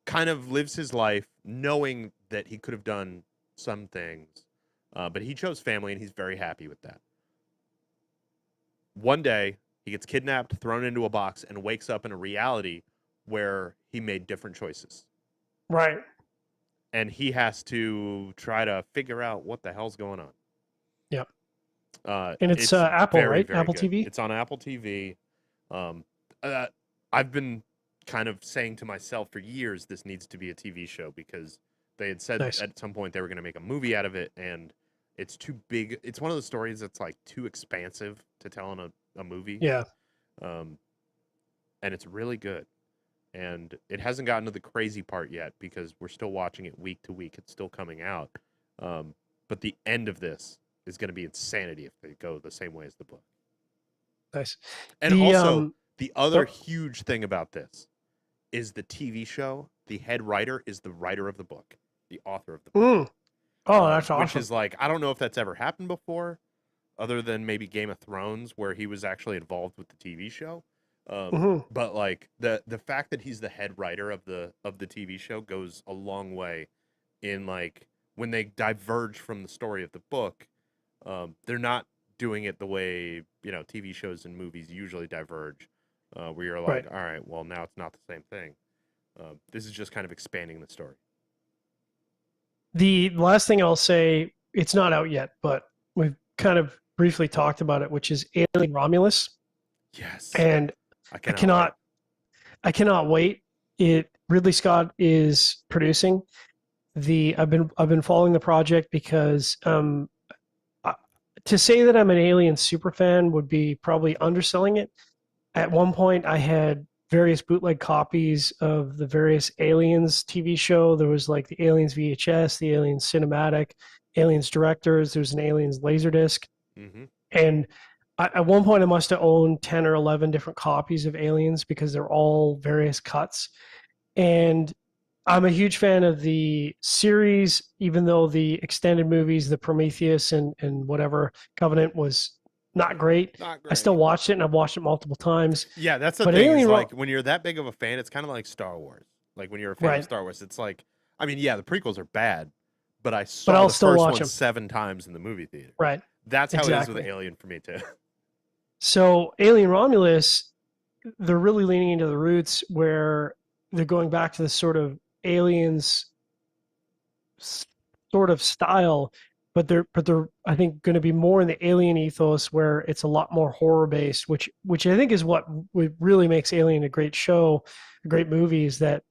kind of lives his life knowing that he could have done some things, but he chose family, and he's very happy with that. One day, he gets kidnapped, thrown into a box, and wakes up in a reality where he made different choices. Right. And he has to try to figure out what the hell's going on. Yep. And it's Apple, very, right? very Apple good. TV? It's on Apple TV. I've been kind of saying to myself for years, this needs to be a TV show, because they had said Nice. at some point they were going to make a movie out of it, and it's too big. It's one of those stories that's like too expansive to tell in a movie. Yeah. And it's really good. And it hasn't gotten to the crazy part yet because we're still watching it week to week. It's still coming out. But the end of this is going to be insanity if they go the same way as the book. Nice. And also, the other huge thing about this is the TV show. The head writer is the writer of the book, the author of the book. Oh, that's awesome. Which is like, I don't know if that's ever happened before, other than maybe Game of Thrones, where he was actually involved with the TV show. Hmm. But like the fact that he's the head writer of the TV show goes a long way in like when they diverge from the story of the book. They're not doing it the way TV shows and movies usually diverge, where you're Right. like, all right, well now it's not the same thing. This is just kind of expanding the story. The last thing I'll say, it's not out yet, but we've kind of briefly talked about it, which is Alien Romulus, Yes, and I I cannot wait. cannot, I cannot wait. It Ridley Scott is producing the. I've been following the project because uh, to say that I'm an Alien super fan would be probably underselling it. At one point, I had various bootleg copies of the various Aliens TV show. There was like the Aliens VHS, the Aliens Cinematic, Aliens Directors. There was an Aliens Laserdisc, Hmm. and at one point I must have owned 10 or 11 different copies of Aliens because they're all various cuts. And I'm a huge fan of the series, even though the extended movies, the Prometheus and whatever Covenant was not great. Not I still great. watched it and I've watched it multiple times. Yeah, that's the But thing is Alien, like when you're that big of a fan, it's kind of like Star Wars. Like when you're a fan of right? Star Wars, it's like, I mean, yeah, the prequels are bad, but I But saw I'll the still first watch one them, 7 times in the movie theater. right? That's how it is with Exactly. Alien for me too. So Alien Romulus, they're really leaning into the roots where they're going back to the sort of aliens sort of style, but they're I think going to be more in the alien ethos where it's a lot more horror based, which I think is what really makes Alien a great show, a great movie is that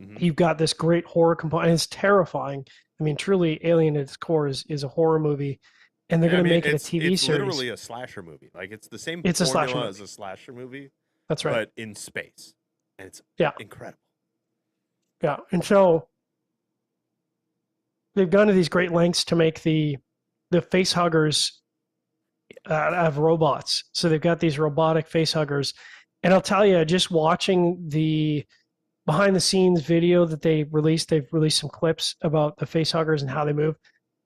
Hmm. you've got this great horror component. And it's terrifying. I mean, truly, Alien at its core is a horror movie, and they're Yeah, going I to mean, make it a TV it's series. literally a slasher movie. Like it's the same It's a slasher formula as movie. a slasher movie, That's right. but in space, and it's Yeah, incredible. yeah. And so they've gone to these great lengths to make the face huggers out of robots. So they've got these robotic face huggers, and I'll tell you, just watching the behind the scenes video that they've released some clips about the face huggers and how they move.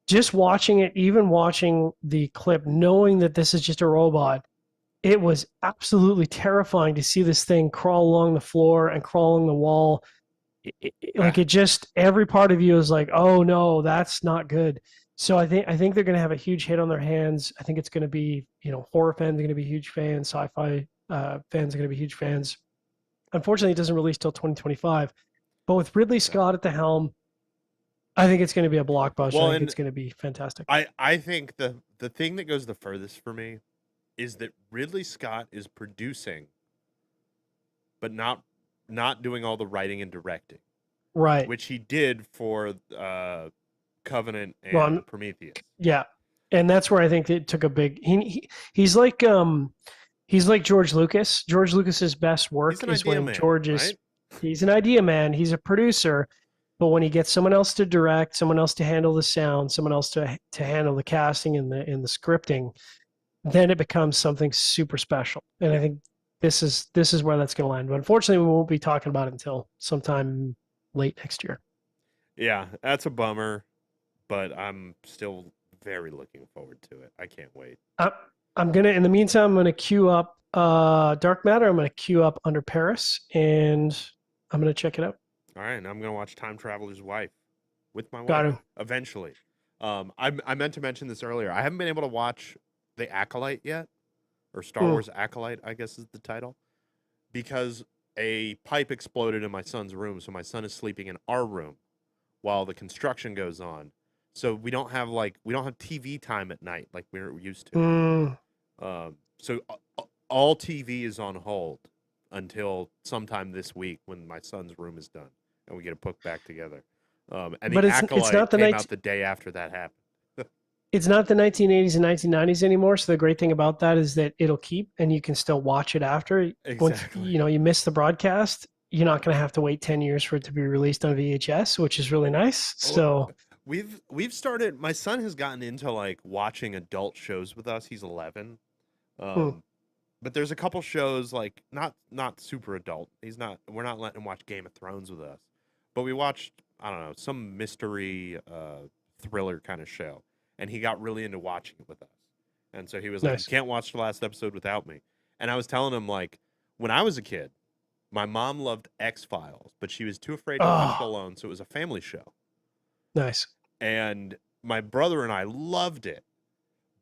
Just watching it, even watching the clip, knowing that this is just a robot, it was absolutely terrifying to see this thing crawl along the floor and crawl along the wall. Like it just every part of you is like, oh no, that's not good. So I think they're going to have a huge hit on their hands. I think it's going to be horror fans are going to be huge fans, sci-fi fans are going to be huge fans. Unfortunately, it doesn't release till 2025. But with Ridley Yeah. Scott at the helm, I think it's going to be a blockbuster. Well, I think and it's going to be fantastic. I think the thing that goes the furthest for me is that Ridley Scott is producing, but not doing all the writing and directing, Right. which he did for Covenant Well, and Prometheus. yeah, and that's where I think it took a big. He's like George Lucas. George Lucas's best He's work an is idea when man, George is. right? He's an idea man. He's a producer, but when he gets someone else to direct, someone else to handle the sound, someone else to handle the casting and the scripting, then it becomes something super special. And I Yeah. think this is where that's going to land. But unfortunately, we won't be talking about it until sometime late next year. Yeah, that's a bummer, but I'm still very looking forward to it. I can't wait. I, I'm gonna. In the meantime, I'm gonna queue up Dark Matter. I'm gonna queue up Under Paris, and I'm gonna check it out. All right, and I'm gonna watch Time Traveler's Wife with my Got wife to. eventually. I meant to mention this earlier. I haven't been able to watch The Acolyte yet, or Star Mm. Wars Acolyte, I guess is the title, because a pipe exploded in my son's room, so my son is sleeping in our room while the construction goes on. So we don't have TV time at night like we're used to. Mm. So all TV is on hold until sometime this week when my son's room is done and we get to put back together. And But the it's Acolyte not the came night. out the day after that happened. It's not the 1980s and 1990s anymore. So the great thing about that is that it'll keep, and you can still watch it after. Once Exactly. you miss the broadcast, you're not going to have to wait 10 years for it to be released on VHS, which is really nice. Well, So we've started. My son has gotten into like watching adult shows with us. He's 11. mm, Um, but there's a couple shows like not super adult. We're not letting him watch Game of Thrones with us. But we watched, I don't know, some mystery thriller kind of show, and he got really into watching it with us. And so he was like, Nice. "You can't watch the last episode without me." And I was telling him, like, when I was a kid, my mom loved X-Files, but she was too afraid to watch it Oh, alone, so it was a family show. nice. And my brother and I loved it,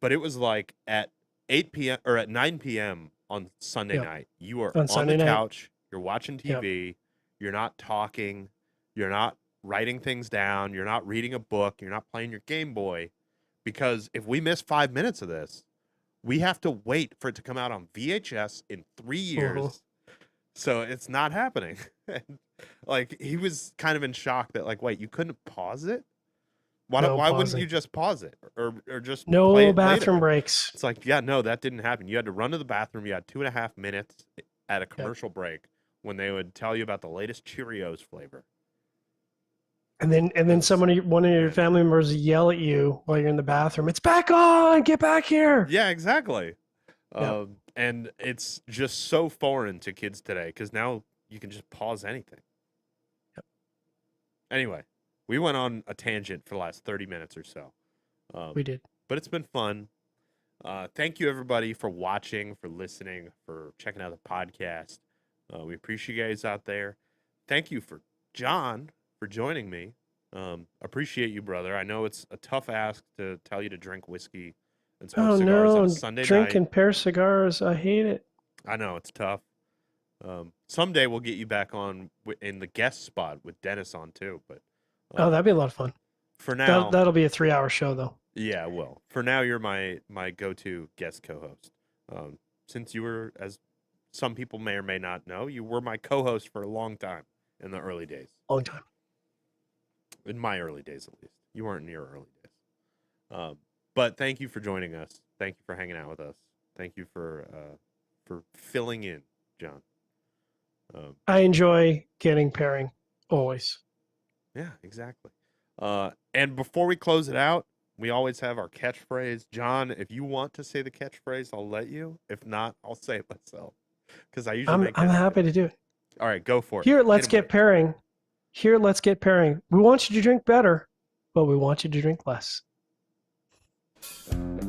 but it was like at 8 p.m. or at 9 p.m. on Sunday Yep. night. You are On on Sunday the night. couch, you're watching Yep. TV, you're not talking, you're not writing things down, you're not reading a book, you're not playing your Game Boy, because if we miss 5 minutes of this, we have to wait for it to come out on VHS in 3 years. So it's not happening. And, like, he was kind of in shock that, like, wait, you couldn't pause it? Why No wouldn't pausing. you just pause it or just play No it bathroom later? breaks. It's like, yeah, no, that didn't happen. You had to run to the bathroom. You had 2.5 minutes at a commercial break when they would tell you about the latest Cheerios flavor. And then That's- one of your man. family members yell at you while you're in the bathroom. It's back on. Get back here. Yeah, exactly. Yep. And it's just so foreign to kids today because now you can just pause anything. Yep. Anyway, we went on a tangent for the last 30 minutes or so. We did. But it's been fun. Thank you, everybody, for watching, for listening, for checking out the podcast. We appreciate you guys out there. Thank you for John for joining me. Appreciate you, brother. I know it's a tough ask to tell you to drink whiskey and smoke Oh cigars on no! a Sunday Drink night. and pair cigars. I hate it. I know it's tough. Someday we'll get you back on in the guest spot with Denis on too. But Oh, that'd be a lot of fun. for now, That'll be a 3-hour show though. yeah, well, for now you're my go-to guest co-host. Since you were, as some people may or may not know, you were my co-host for a long time in the early days. Long time. In my early days, at least. You weren't in your early days. But thank you for joining us. Thank you for hanging out with us. Thank you for filling in, John. I enjoy getting pairing always. Yeah, exactly. And before we close it out, we always have our catchphrase. John, if you want to say the catchphrase, I'll let you. If not, I'll say it myself. Because I usually I'm happy to do it. All right, go for it. Here, let's Hit 'em get pairing. Here, let's get pairing. We want you to drink better, but we want you to drink less. with it.